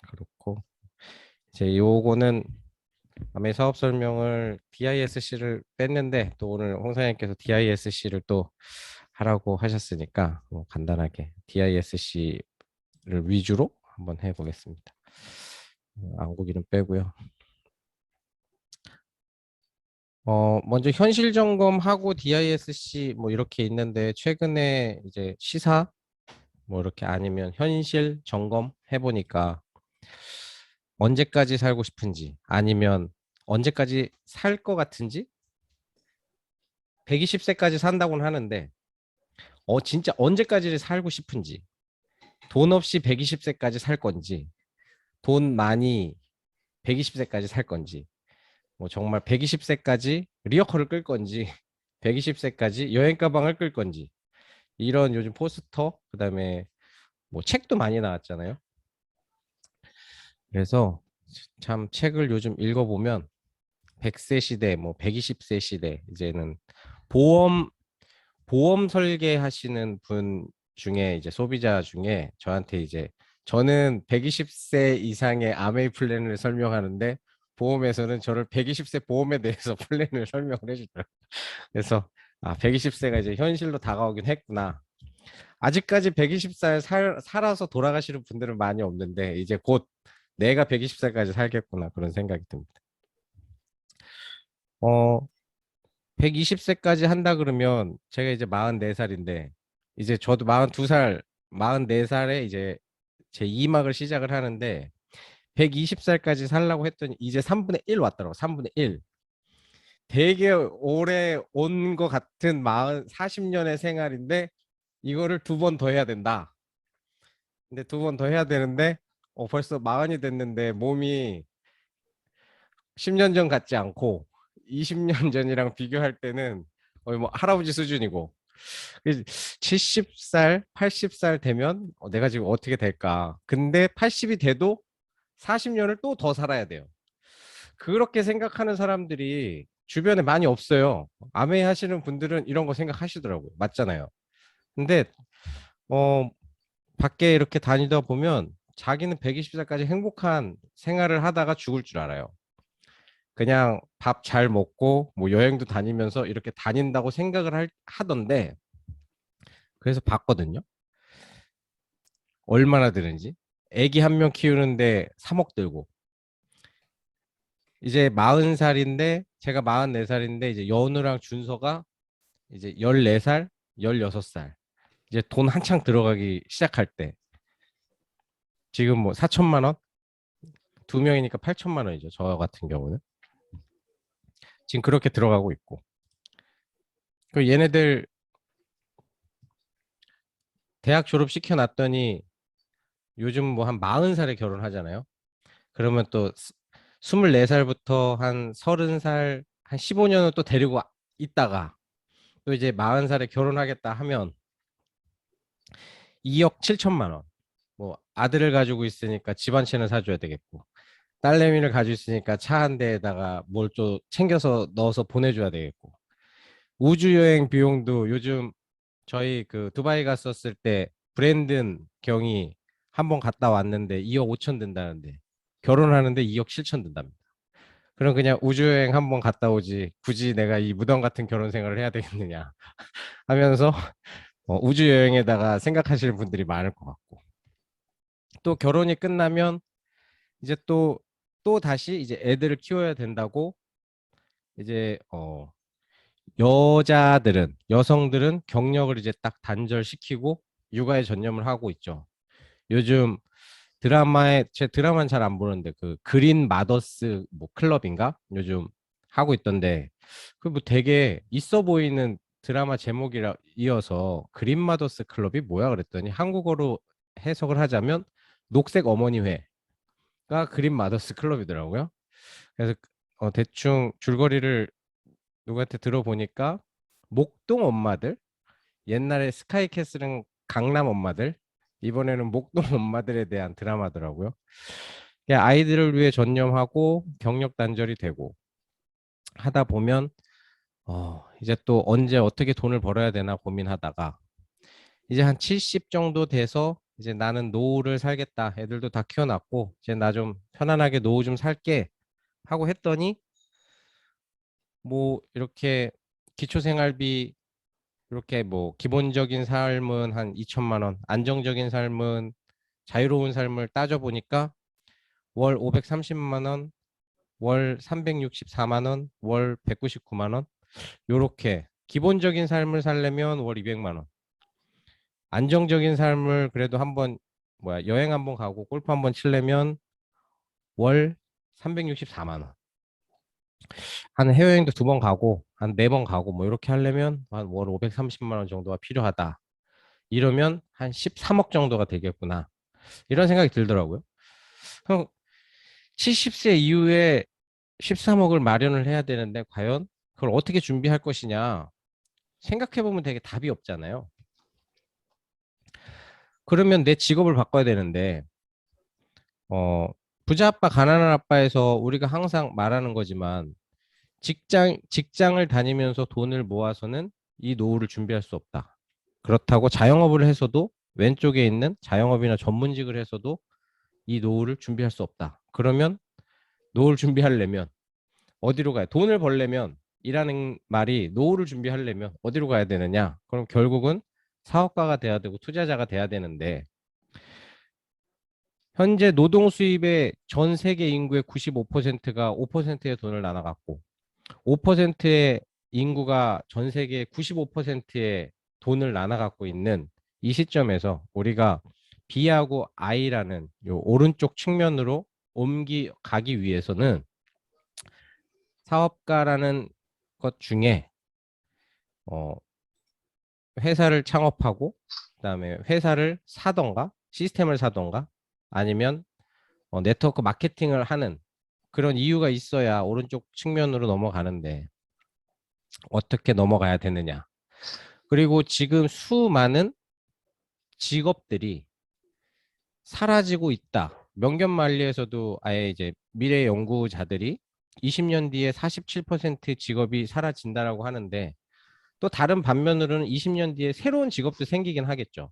그렇고 이제 요거는 아메이 사업 설명을 DISC를 뺐는데 또 오늘 홍 사장님께서 DISC를 또 하라고 하셨으니까 뭐 간단하게 DISC를 위주로 한번 해보겠습니다. 안국이는 빼고요. 먼저 현실 점검하고 DISC 뭐 이렇게 있는데 최근에 이제 시사 뭐 이렇게 아니면 현실 점검 해보니까 언제까지 살고 싶은지 아니면 언제까지 살 것 같은지 120세까지 산다고는 하는데 진짜 언제까지 살고 싶은지 돈 없이 120세까지 살 건지 돈 많이 120세까지 살 건지 뭐 정말 120세까지 리어커를 끌 건지 120세까지 여행 가방을 끌 건지 이런 요즘 포스터 그다음에 뭐 책도 많이 나왔잖아요. 그래서 참 책을 요즘 읽어보면 100세 시대 뭐 120세 시대 이제는 보험 설계하시는 분 중에 이제 소비자 중에 저한테 이제 저는 120세 이상의 아메이 플랜을 설명하는데 보험에서는 저를 120세 보험에 대해서 플랜을 설명을 해주더라고요. 그래서 120세가 이제 현실로 다가오긴 했구나. 아직까지 120살 살아서 돌아가시는 분들은 많이 없는데 이제 곧 내가 120살까지 살겠구나 그런 생각이 듭니다. 120세까지 한다 그러면 제가 이제 44살인데 이제 저도 42살, 44살에 이제 제 2막을 시작을 하는데 120살까지 살라고 했더니 이제 3분의 1 왔더라고. 3분의 1. 되게 오래 온 것 같은 40년의 생활인데 이거를 2번 더 해야 된다. 근데 2번 더 해야 되는데 벌써 40이 됐는데 몸이 10년 전 같지 않고 20년 전이랑 비교할 때는 거의 뭐 할아버지 수준이고 70살, 80살 되면 내가 지금 어떻게 될까? 근데 80이 돼도 40년을 또 더 살아야 돼요. 그렇게 생각하는 사람들이 주변에 많이 없어요. 아메이 하시는 분들은 이런 거 생각하시더라고요. 맞잖아요. 근데 밖에 이렇게 다니다 보면 자기는 120살까지 행복한 생활을 하다가 죽을 줄 알아요. 그냥 밥 잘 먹고 뭐 여행도 다니면서 이렇게 다닌다고 생각을 하던데 그래서 봤거든요. 얼마나 드는지. 애기 한 명 키우는데 3억 들고 이제 40살인데 제가 44살인데 이제 연우랑 준서가 이제 14살, 16살 이제 돈 한창 들어가기 시작할 때 지금 뭐 4천만 원? 2명이니까 8천만 원이죠. 저 같은 경우는. 지금 그렇게 들어가고 있고. 그 얘네들 대학 졸업시켜 놨더니 요즘 뭐 한 40살에 결혼하잖아요. 그러면 또 24살부터 한 30살, 한 15년은 또 데리고 있다가 또 이제 40살에 결혼하겠다 하면 2억 7천만 원. 뭐 아들을 가지고 있으니까 집 한 채는 사줘야 되겠고 딸내미를 가지고 있으니까 차 한 대에다가 뭘 좀 챙겨서 넣어서 보내줘야 되겠고 우주여행 비용도 요즘 저희 그 두바이 갔었을 때 브랜든 경이 한번 갔다 왔는데 2억 5천 든다는데 결혼하는데 2억 7천 든답니다. 그럼 그냥 우주여행 한번 갔다 오지. 굳이 내가 이 무덤 같은 결혼 생활을 해야 되겠느냐 하면서 우주여행에다가 생각하시는 분들이 많을 것 같고. 또 결혼이 끝나면 이제 또 다시 이제 애들을 키워야 된다고 이제 여성들은 경력을 이제 딱 단절시키고 육아에 전념을 하고 있죠. 요즘 제 드라마는 잘 안 보는데 그 그린 마더스 뭐 클럽인가 요즘 하고 있던데 그 뭐 되게 있어 보이는 드라마 제목이라 이어서 그린 마더스 클럽이 뭐야 그랬더니 한국어로 해석을 하자면 녹색 어머니회가 그린 마더스 클럽이더라고요. 그래서 대충 줄거리를 누구한테 들어보니까 목동 엄마들, 옛날에 스카이캐슬은 강남 엄마들, 이번에는 목동 엄마들에 대한 드라마더라고요. 그냥 아이들을 위해 전념하고 경력 단절이 되고 하다 보면 이제 또 언제 어떻게 돈을 벌어야 되나 고민하다가 이제 한 70 정도 돼서 이제 나는 노후를 살겠다. 애들도 다 키워놨고 이제 나 좀 편안하게 노후 좀 살게 하고 했더니 뭐 이렇게 기초생활비 이렇게 뭐 기본적인 삶은 한 2천만 원, 안정적인 삶은 자유로운 삶을 따져보니까 월 530만 원, 월 364만 원, 월 199만 원 요렇게 기본적인 삶을 살려면 월 200만 원, 안정적인 삶을 그래도 한번 여행 한번 가고 골프 한번 치려면 월 364만 원. 한 해외여행도 2번 가고 한 4번 가고 뭐 이렇게 하려면 한 월 530만 원 정도가 필요하다. 이러면 한 13억 정도가 되겠구나. 이런 생각이 들더라고요. 그럼 70세 이후에 13억을 마련을 해야 되는데 과연 그걸 어떻게 준비할 것이냐 생각해보면 되게 답이 없잖아요. 그러면 내 직업을 바꿔야 되는데 부자 아빠 가난한 아빠에서 우리가 항상 말하는 거지만 직장을 다니면서 돈을 모아서는 이 노후를 준비할 수 없다. 그렇다고 자영업을 해서도 왼쪽에 있는 자영업이나 전문직을 해서도 이 노후를 준비할 수 없다. 그러면 노후를 준비하려면 어디로 가야? 돈을 벌려면 이라는 말이 노후를 준비하려면 어디로 가야 되느냐? 그럼 결국은 사업가가 돼야 되고 투자자가 돼야 되는데 현재 노동 수입의 전 세계 인구의 95%가 5%의 돈을 나눠갖고 5%의 인구가 전 세계 95%의 돈을 나눠갖고 있는 이 시점에서 우리가 B하고 I라는 요 오른쪽 측면으로 옮기가기 위해서는 사업가라는 것 중에 회사를 창업하고 그다음에 회사를 사던가 시스템을 사던가 아니면 네트워크 마케팅을 하는 그런 이유가 있어야 오른쪽 측면으로 넘어가는데 어떻게 넘어가야 되느냐. 그리고 지금 수많은 직업들이 사라지고 있다. 명견만리에서도 아예 이제 미래 연구자들이 20년 뒤에 47% 직업이 사라진다라고 하는데 또 다른 반면으로는 20년 뒤에 새로운 직업도 생기긴 하겠죠.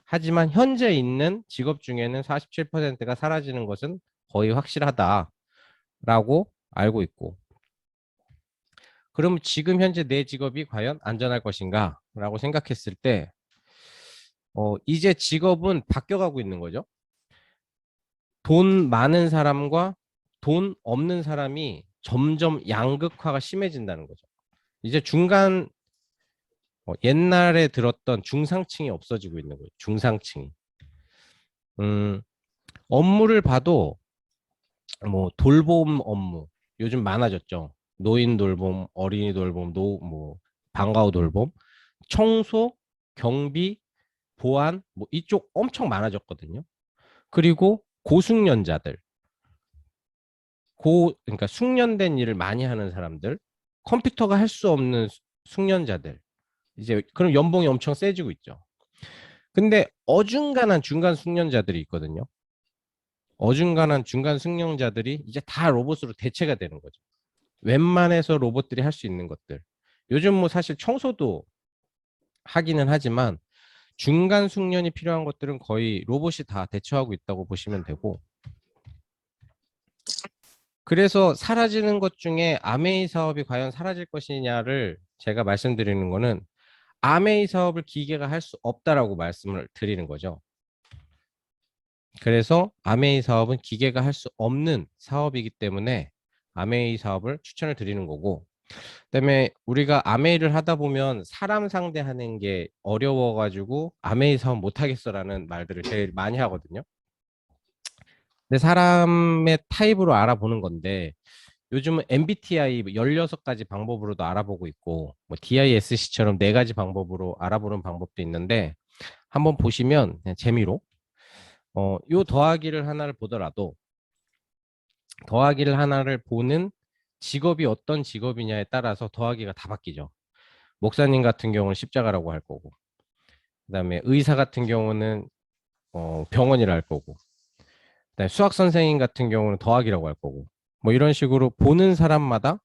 하지만 현재 있는 직업 중에는 47%가 사라지는 것은 거의 확실하다라고 알고 있고 그럼 지금 현재 내 직업이 과연 안전할 것인가 라고 생각했을 때 이제 직업은 바뀌어가고 있는 거죠. 돈 많은 사람과 돈 없는 사람이 점점 양극화가 심해진다는 거죠. 이제 옛날에 들었던 중상층이 없어지고 있는 거예요. 중상층이. 업무를 봐도 뭐 돌봄 업무 요즘 많아졌죠. 노인 돌봄, 어린이 돌봄, 방과후 돌봄, 청소, 경비, 보안 뭐 이쪽 엄청 많아졌거든요. 그리고 고숙련자들, 그러니까 숙련된 일을 많이 하는 사람들, 컴퓨터가 할 수 없는 숙련자들, 이제 그럼 연봉이 엄청 세지고 있죠. 근데 어중간한 중간 숙련자들이 있거든요. 어중간한 중간 숙련자들이 이제 다 로봇으로 대체가 되는 거죠. 웬만해서 로봇들이 할 수 있는 것들. 요즘 뭐 사실 청소도 하기는 하지만 중간 숙련이 필요한 것들은 거의 로봇이 다 대처하고 있다고 보시면 되고 그래서 사라지는 것 중에 아메이 사업이 과연 사라질 것이냐를 제가 말씀드리는 거는 아메이 사업을 기계가 할 수 없다라고 말씀을 드리는 거죠. 그래서 아메이 사업은 기계가 할 수 없는 사업이기 때문에 아메이 사업을 추천을 드리는 거고, 그다음에 우리가 아메이를 하다 보면 사람 상대하는 게 어려워가지고 아메이 사업 못 하겠어라는 말들을 제일 많이 하거든요. 근데 사람의 타입으로 알아보는 건데 요즘은 MBTI 16가지 방법으로도 알아보고 있고 뭐 DISC처럼 4가지 방법으로 알아보는 방법도 있는데 한번 보시면 그냥 재미로 요 더하기를 하나를 보더라도 더하기를 하나를 보는 직업이 어떤 직업이냐에 따라서 더하기가 다 바뀌죠. 목사님 같은 경우는 십자가라고 할 거고, 그다음에 의사 같은 경우는 병원이라 할 거고, 그다음에 수학 선생님 같은 경우는 더하기라고 할 거고, 뭐 이런 식으로 보는 사람마다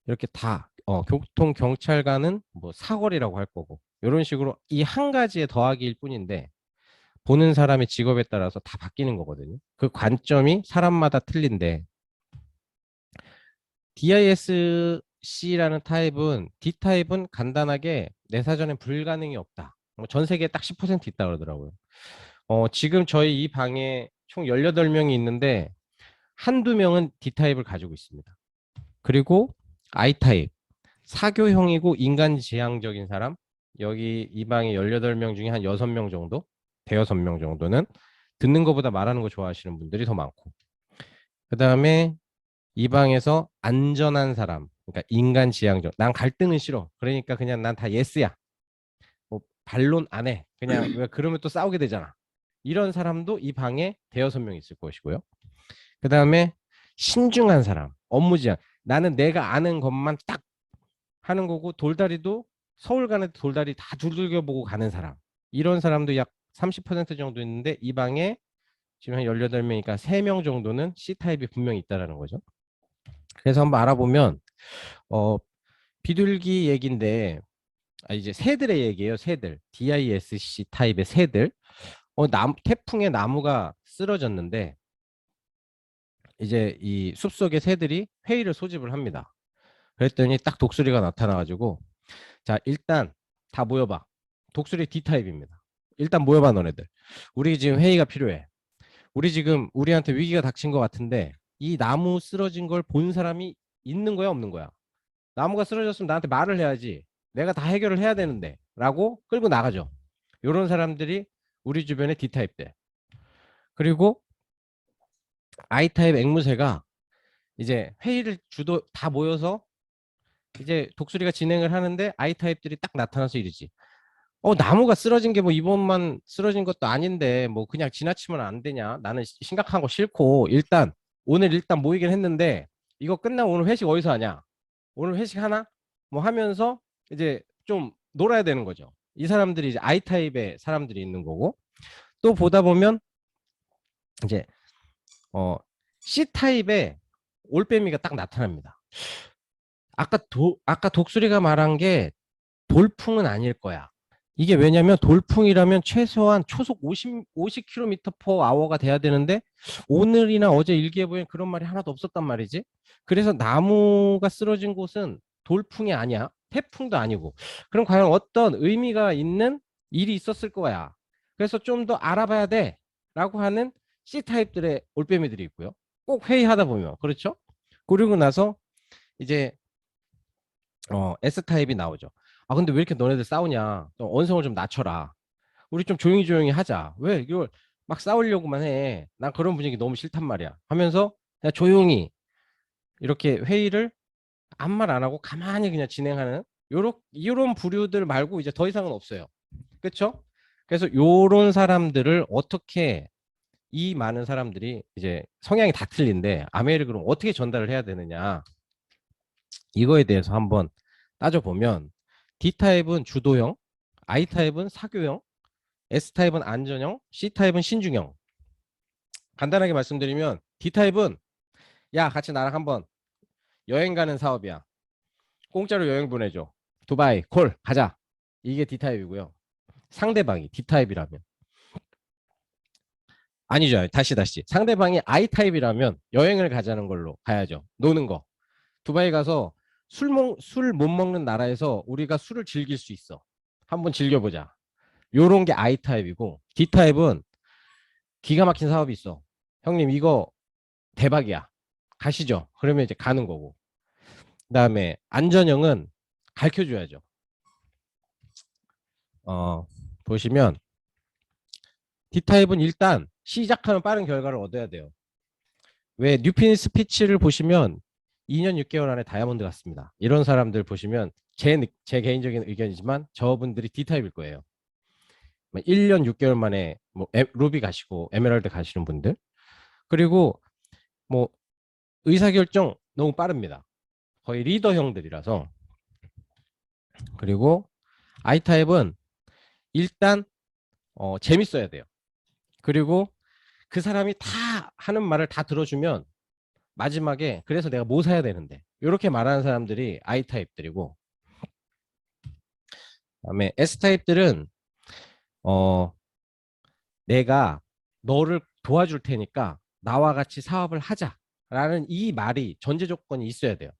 이렇게 다 교통 경찰관은 뭐 사거리라고 할 거고, 이런 식으로 이 한 가지의 더하기일 뿐인데 보는 사람의 직업에 따라서 다 바뀌는 거거든요. 그 관점이 사람마다 틀린데 DISC라는 타입은 D타입은 간단하게 내 사전에 불가능이 없다. 전 세계에 딱 10% 있다 그러더라고요. 지금 저희 이 방에 총 18명이 있는데 한두 명은 D타입을 가지고 있습니다. 그리고 I타입, 사교형이고 인간지향적인 사람, 여기 이 방에 18명 중에 한 6명 정도, 대여섯 명 정도는 듣는 것보다 말하는 거 좋아하시는 분들이 더 많고, 그 다음에 이 방에서 안전한 사람, 그러니까 인간지향적, 난 갈등은 싫어. 그러니까 그냥 난 다 예스야. 뭐 반론 안 해. 그냥 왜 그러면 또 싸우게 되잖아. 이런 사람도 이 방에 대여섯 명 있을 것이고요. 그 다음에 신중한 사람, 업무지향. 나는 내가 아는 것만 딱 하는 거고 돌다리도 서울 가는 돌다리 다 두들겨 보고 가는 사람. 이런 사람도 약 30% 정도 있는데 이 방에 지금 한 18명이니까 3명 정도는 C타입이 분명히 있다라는 거죠. 그래서 한번 알아보면 비둘기 얘기인데 이제 새들의 얘기예요. 새들. DISC 타입의 새들. 태풍에 나무가 쓰러졌는데 이제 이 숲속의 새들이 회의를 소집을 합니다. 그랬더니 딱 독수리가 나타나가지고 자 일단 다 모여봐. 독수리 D타입입니다. 일단 모여봐 너네들. 우리 지금 회의가 필요해. 우리 지금 우리한테 위기가 닥친 것 같은데 이 나무 쓰러진 걸 본 사람이 있는 거야 없는 거야? 나무가 쓰러졌으면 나한테 말을 해야지. 내가 다 해결을 해야 되는데 라고 끌고 나가죠. 이런 사람들이 우리 주변에 D타입들. 그리고 I타입 앵무새가 이제 회의를 주도 다 모여서 이제 독수리가 진행을 하는데 I타입들이 딱 나타나서 이러지. 나무가 쓰러진 게 뭐 이번만 쓰러진 것도 아닌데 뭐 그냥 지나치면 안 되냐. 나는 심각한 거 싫고 오늘 일단 모이긴 했는데 이거 끝나고 오늘 회식 어디서 하냐. 오늘 회식 하나? 뭐 하면서 이제 좀 놀아야 되는 거죠. 이 사람들이 이제 I타입의 사람들이 있는 거고 또 보다 보면 이제 C타입의 올빼미가 딱 나타납니다. 아까 독수리가 말한 게 돌풍은 아닐 거야. 이게 왜냐면 돌풍이라면 최소한 초속 50km/h가 돼야 되는데 오늘이나 어제 일기예보엔 그런 말이 하나도 없었단 말이지. 그래서 나무가 쓰러진 곳은 돌풍이 아니야. 태풍도 아니고. 그럼 과연 어떤 의미가 있는 일이 있었을 거야. 그래서 좀 더 알아봐야 돼. 라고 하는 C타입들의 올빼미들이 있고요. 꼭 회의하다 보면. 그렇죠? 그리고 나서 이제 S타입이 나오죠. 근데 왜 이렇게 너네들 싸우냐. 좀 언성을 좀 낮춰라. 우리 좀 조용히 하자. 왜 이걸 막 싸우려고만 해. 난 그런 분위기 너무 싫단 말이야. 하면서 그냥 조용히 이렇게 회의를 아무 말 안 하고 가만히 그냥 진행하는 요런 부류들 말고 이제 더 이상은 없어요. 그렇죠? 그래서 요런 사람들을 어떻게 이 많은 사람들이 이제 성향이 다 틀린데 아메이를 그럼 어떻게 전달을 해야 되느냐. 이거에 대해서 한번 따져보면 D타입은 주도형, I타입은 사교형, S타입은 안전형, C타입은 신중형. 간단하게 말씀드리면 D타입은 야 같이 나랑 한번 여행 가는 사업이야. 공짜로 여행 보내줘. 두바이 콜 가자. 이게 D타입이고요. 상대방이 D타입이라면. 아니죠. 다시. 상대방이 I 타입이라면 여행을 가자는 걸로 가야죠. 노는 거. 두바이 가서 술 못 먹는 나라에서 우리가 술을 즐길 수 있어. 한번 즐겨보자. 요런 게 I 타입이고, D 타입은 기가 막힌 사업이 있어. 형님 이거 대박이야. 가시죠. 그러면 이제 가는 거고. 그다음에 안전형은 가르쳐 줘야죠. 보시면 D타입은 일단 시작하면 빠른 결과를 얻어야 돼요. 왜 뉴핀 스피치를 보시면 2년 6개월 안에 다이아몬드 같습니다. 이런 사람들 보시면 제 개인적인 의견이지만 저분들이 D타입일 거예요. 1년 6개월 만에 뭐 루비 가시고 에메랄드 가시는 분들. 그리고 뭐 의사결정 너무 빠릅니다. 거의 리더형들이라서. 그리고 I타입은 일단 재밌어야 돼요. 그리고 그 사람이 다 하는 말을 다 들어주면 마지막에 그래서 내가 뭐 사야 되는데 이렇게 말하는 사람들이 I타입들이고, 그다음에 S타입들은 내가 너를 도와줄 테니까 나와 같이 사업을 하자라는 이 말이 전제 조건이 있어야 돼요.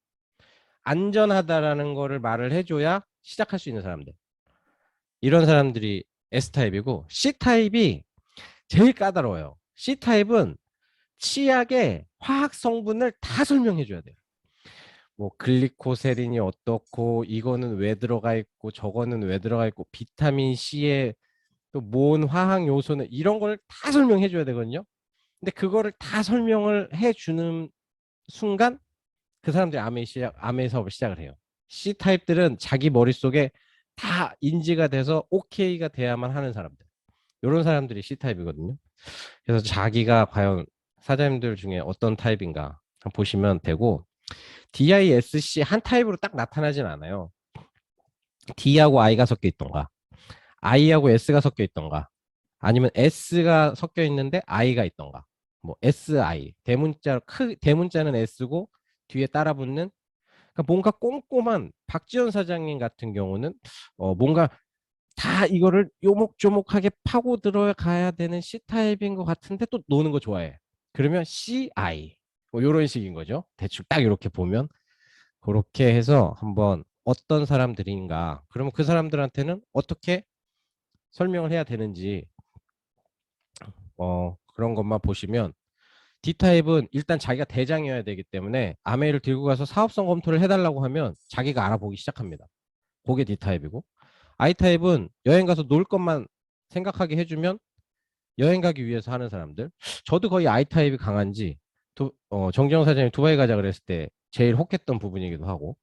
안전하다라는 거를 말을 해줘야 시작할 수 있는 사람들. 이런 사람들이 S타입이고, C타입이 제일 까다로워요. C타입은 치약의 화학 성분을 다 설명해 줘야 돼요. 뭐 글리코세린이 어떻고 이거는 왜 들어가 있고 저거는 왜 들어가 있고 비타민 C에 또 뭔 화학 요소는 이런 걸 다 설명해 줘야 되거든요. 근데 그거를 다 설명을 해 주는 순간 그 사람들이 암의 사업을 시작을 해요. C 타입들은 자기 머릿속에 다 인지가 돼서 오케이가 돼야만 하는 사람들. 이런 사람들이 C 타입이거든요. 그래서 자기가 과연 사장님들 중에 어떤 타입인가 보시면 되고, DISC 한 타입으로 딱 나타나진 않아요. D하고 I가 섞여 있던가, I하고 S가 섞여 있던가, 아니면 S가 섞여 있는데 I가 있던가, 뭐 SI, 대문자는 S고 뒤에 따라붙는, 그러니까 뭔가 꼼꼼한 박지원 사장님 같은 경우는 뭔가 다 이거를 요목조목하게 파고 들어가야 되는 C타입인 것 같은데 또 노는 거 좋아해. 그러면 CI 뭐 이런 식인 거죠. 대충 딱 이렇게 보면. 그렇게 해서 한번 어떤 사람들인가, 그러면 그 사람들한테는 어떻게 설명을 해야 되는지 그런 것만 보시면, D타입은 일단 자기가 대장이어야 되기 때문에 아메이를 들고 가서 사업성 검토를 해달라고 하면 자기가 알아보기 시작합니다. 그게 D타입이고, I타입은 여행 가서 놀 것만 생각하게 해주면 여행 가기 위해서 하는 사람들. 저도 거의 I타입이 강한지 정재영 사장님이 두바이 가자 그랬을 때 제일 혹했던 부분이기도 하고,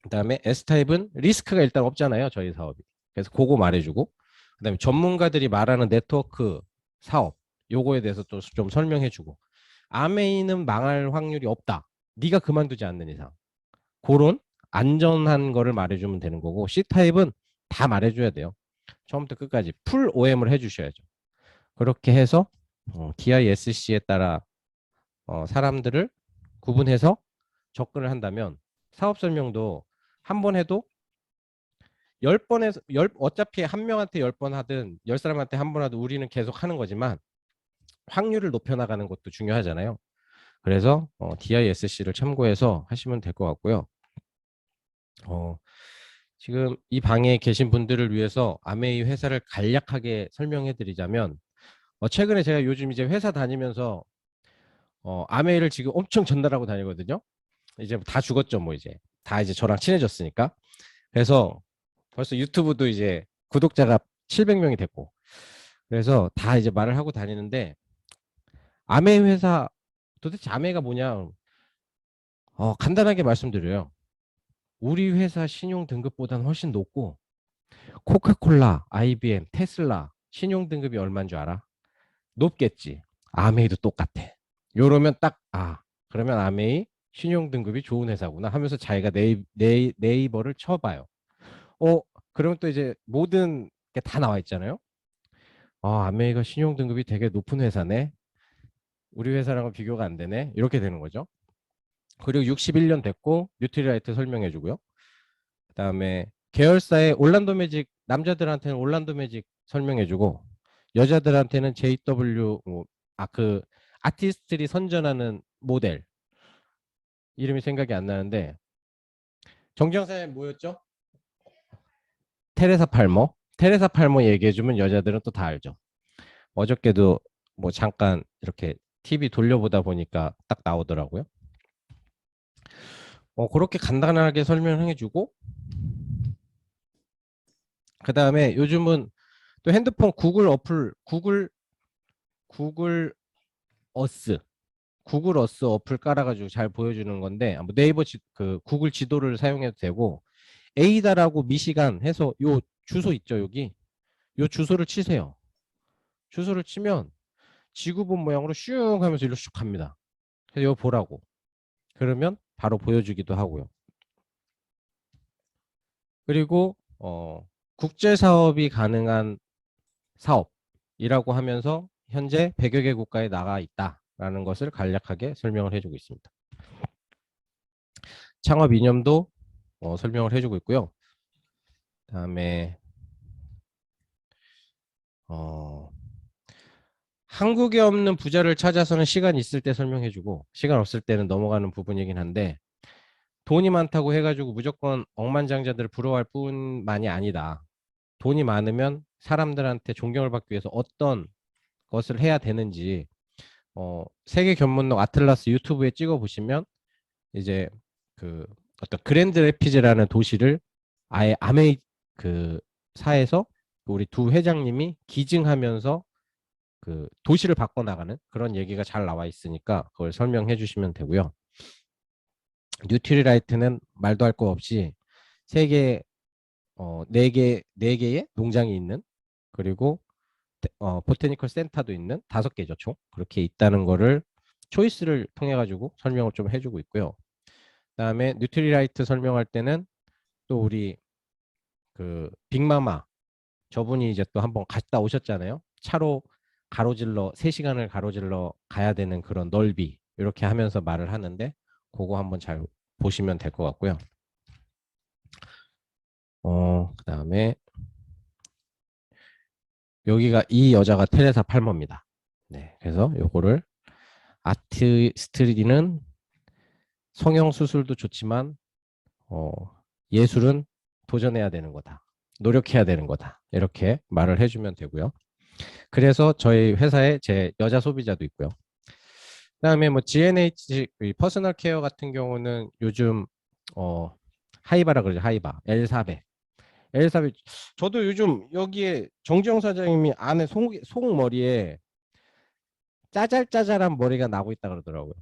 그다음에 S타입은 리스크가 일단 없잖아요, 저희 사업이. 그래서 그거 말해주고, 그다음에 전문가들이 말하는 네트워크 사업 요거에 대해서 또 좀 설명해주고, 아메이는 망할 확률이 없다, 네가 그만두지 않는 이상. 그런 안전한 거를 말해주면 되는 거고, C타입은 다 말해줘야 돼요. 처음부터 끝까지 풀 OM을 해주셔야죠. 그렇게 해서 DISC에 따라 사람들을 구분해서 접근을 한다면 사업 설명도 한 번 해도 10번에서 어차피 한 명한테 10번 하든 10사람한테 한 번 하든 우리는 계속 하는 거지만 확률을 높여나가는 것도 중요하잖아요. 그래서 DISC를 참고해서 하시면 될 것 같고요. 지금 이 방에 계신 분들을 위해서 아메이 회사를 간략하게 설명해 드리자면, 최근에 제가 요즘 이제 회사 다니면서 아메이를 지금 엄청 전달하고 다니거든요. 이제 다 죽었죠, 뭐 이제 다 이제 저랑 친해졌으니까. 그래서 벌써 유튜브도 이제 구독자가 700명이 됐고, 그래서 다 이제 말을 하고 다니는데, 아메이 회사 도대체 아메이가 뭐냐, 간단하게 말씀드려요. 우리 회사 신용 등급보다는 훨씬 높고, 코카콜라, IBM, 테슬라 신용 등급이 얼마인 줄 알아? 높겠지. 아메이도 똑같아. 요러면 딱 그러면 아메이 신용 등급이 좋은 회사구나 하면서 자기가 네이버를 쳐봐요. 그러면 또 이제 모든 게 다 나와 있잖아요. 아메이가 신용 등급이 되게 높은 회사네. 우리 회사랑은 비교가 안 되네. 이렇게 되는 거죠. 그리고 61년 됐고 뉴트리라이트 설명해 주고요. 그다음에 계열사의 올란도 매직, 남자들한테는 올란도 매직 설명해 주고, 여자들한테는 JW 그 아티스트들이 선전하는 모델 이름이 생각이 안 나는데 정정사님 뭐였죠? 테레사 팔머. 테레사 팔머 얘기해주면 여자들은 또 다 알죠. 어저께도 뭐 잠깐 이렇게 TV 돌려보다 보니까 딱 나오더라고요. 그렇게 간단하게 설명해주고 그 다음에 요즘은 또 핸드폰 구글 어플 구글 어스 어플 깔아가지고 잘 보여주는 건데 뭐 네이버 그 구글 지도를 사용해도 되고 에이다라고 미시간 해서 요 주소 있죠 여기 요 주소를 치세요. 주소를 치면 지구본 모양으로 슝 하면서 이리로 슉 갑니다. 그래서 이거 보라고 그러면 바로 보여주기도 하고요. 그리고 국제 사업이 가능한 사업이라고 하면서 현재 100여 개 국가에 나가 있다라는 것을 간략하게 설명을 해주고 있습니다. 창업 이념도 설명을 해주고 있고요. 그다음에 한국에 없는 부자를 찾아서는 시간 있을 때 설명해주고 시간 없을 때는 넘어가는 부분이긴 한데 돈이 많다고 해가지고 무조건 억만장자들을 부러워할 뿐만이 아니다. 돈이 많으면 사람들한테 존경을 받기 위해서 어떤 것을 해야 되는지 세계 견문록 아틀라스 유튜브에 찍어 보시면 이제 그 어떤 그랜드 레피즈라는 도시를 아예 아메이 그 사에서 우리 두 회장님이 기증하면서 그 도시를 바꿔나가는 그런 얘기가 잘 나와 있으니까 그걸 설명해 주시면 되고요. 뉴트리라이트는 말도 할 거 없이 세계 네 개의 농장이 있는 그리고 보테니컬 센터도 있는 5개죠 총 그렇게 있다는 거를 초이스를 통해 가지고 설명을 좀 해주고 있고요. 그다음에 뉴트리라이트 설명할 때는 또 우리 그 빅마마 저분이 이제 또 한번 갔다 오셨잖아요. 차로 가로질러 3시간을 가로질러 가야 되는 그런 넓이 이렇게 하면서 말을 하는데 그거 한번 잘 보시면 될 것 같고요. 그다음에 여기가 이 여자가 테레사 팔머입니다. 네, 그래서 요거를 아티스트리는 성형 수술도 좋지만 예술은 도전해야 되는 거다. 노력해야 되는 거다. 이렇게 말을 해주면 되고요. 그래서 저희 회사에 제 여자 소비자도 있고요. 그다음에 뭐 GNH 퍼스널 케어 같은 경우는 요즘 하이바라 그러죠. 하이바 엘사벳 저도 요즘 여기에 정지영 사장님이 안에 속머리에 짜잘짜잘한 머리가 나고 있다 그러더라고요.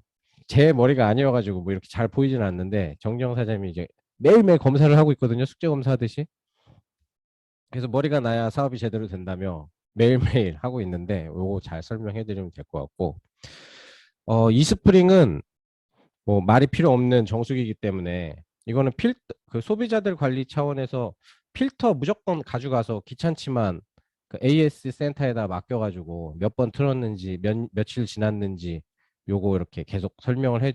제 머리가 아니어가지고 뭐 이렇게 잘 보이지는 않는데 정지영 사장님이 이제 매일매일 검사를 하고 있거든요. 숙제 검사하듯이. 그래서 머리가 나야 사업이 제대로 된다며 매일매일 하고 있는데 요거 잘 설명해 드리면 될 것 같고 이스프링은 뭐 말이 필요 없는 정수기이기 때문에 이거는 그 소비자들 관리 차원에서 필터 무조건 가져가서 귀찮지만 그 AS 센터에다 맡겨가지고 몇 번 틀었는지 며칠 지났는지 요거 이렇게 계속 설명을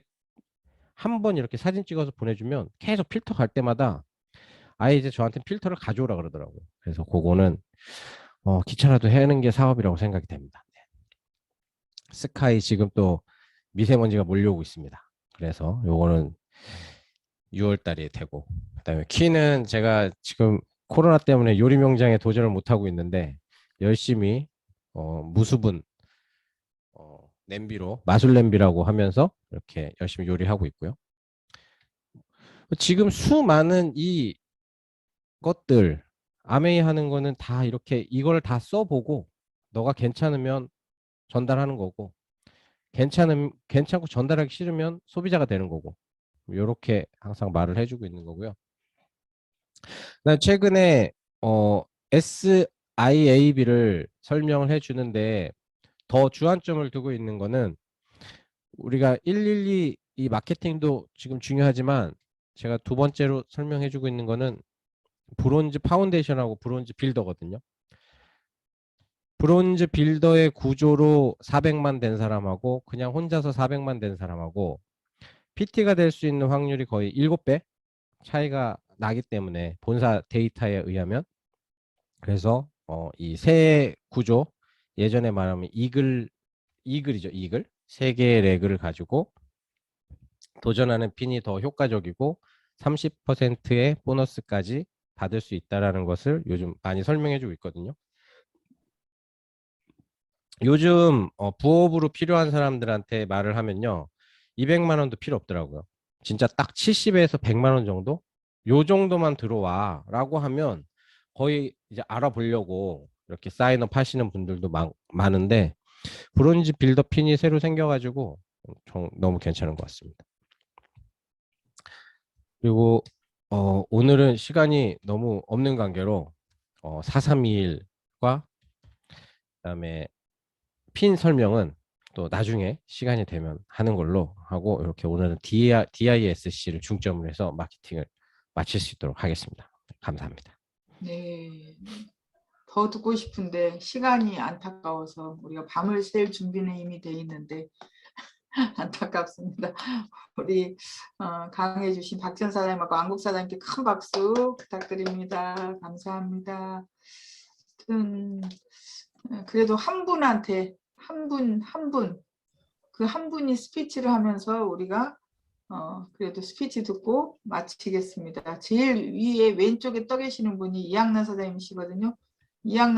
한 번 이렇게 사진 찍어서 보내주면 계속 필터 갈 때마다 아예 이제 저한테 필터를 가져오라 그러더라고요. 그래서 그거는 귀찮아도 해는 게 사업이라고 생각이 됩니다. 네. 스카이 지금 또 미세먼지가 몰려오고 있습니다. 그래서 요거는 6월 달에 되고 그다음에 키는 제가 지금 코로나 때문에 요리 명장에 도전을 못 하고 있는데 열심히 무수분 냄비로 마술 냄비라고 하면서 이렇게 열심히 요리하고 있고요. 지금 수많은 이 것들 아메이 하는 거는 다 이렇게 이걸 다 써보고 너가 괜찮으면 전달하는 거고 괜찮고 전달하기 싫으면 소비자가 되는 거고 이렇게 항상 말을 해주고 있는 거고요. 최근에 SIAB를 설명을 해주는데 더 주안점을 두고 있는 거는 우리가 112 이 마케팅도 지금 중요하지만 제가 두 번째로 설명해주고 있는 거는 브론즈 파운데이션하고 브론즈 빌더거든요. 브론즈 빌더의 구조로 400만 된 사람하고 그냥 혼자서 400만 된 사람하고 PT가 될 수 있는 확률이 거의 7배 차이가 나기 때문에 본사 데이터에 의하면 그래서 이 세 구조 예전에 말하면 이글이죠. 이글. 3개의 레그를 가지고 도전하는 핀이 더 효과적이고 30%의 보너스까지 받을 수 있다라는 것을 요즘 많이 설명해 주고 있거든요. 요즘 부업으로 필요한 사람들한테 말을 하면요. 200만 원도 필요 없더라고요. 진짜 딱 70에서 100만 원 정도? 요 정도만 들어와 라고 하면 거의 이제 알아보려고 이렇게 사인업 하시는 분들도 많은데 브론즈 빌더 핀이 새로 생겨가지고 너무 괜찮은 것 같습니다. 그리고 오늘은 시간이 너무 없는 관계로 4321과 그다음에 핀 설명은 또 나중에 시간이 되면 하는 걸로 하고 이렇게 오늘은 DISC를 중점으로 해서 마케팅을 마칠 수 있도록 하겠습니다. 감사합니다.
네. 더 듣고 싶은데 시간이 안타까워서 우리가 밤을 샐 준비는 이미 돼 있는데 안타깝습니다. 우리 강의해 주신 박지연 사장님하고 안국 사장님께 큰 박수 부탁드립니다. 감사합니다. 그래도 한 분한테 그 한 분이 스피치를 하면서 우리가 그래도 스피치 듣고 마치겠습니다. 제일 위에 왼쪽에 떠 계시는 분이 이양란 사장님이시거든요. 이양란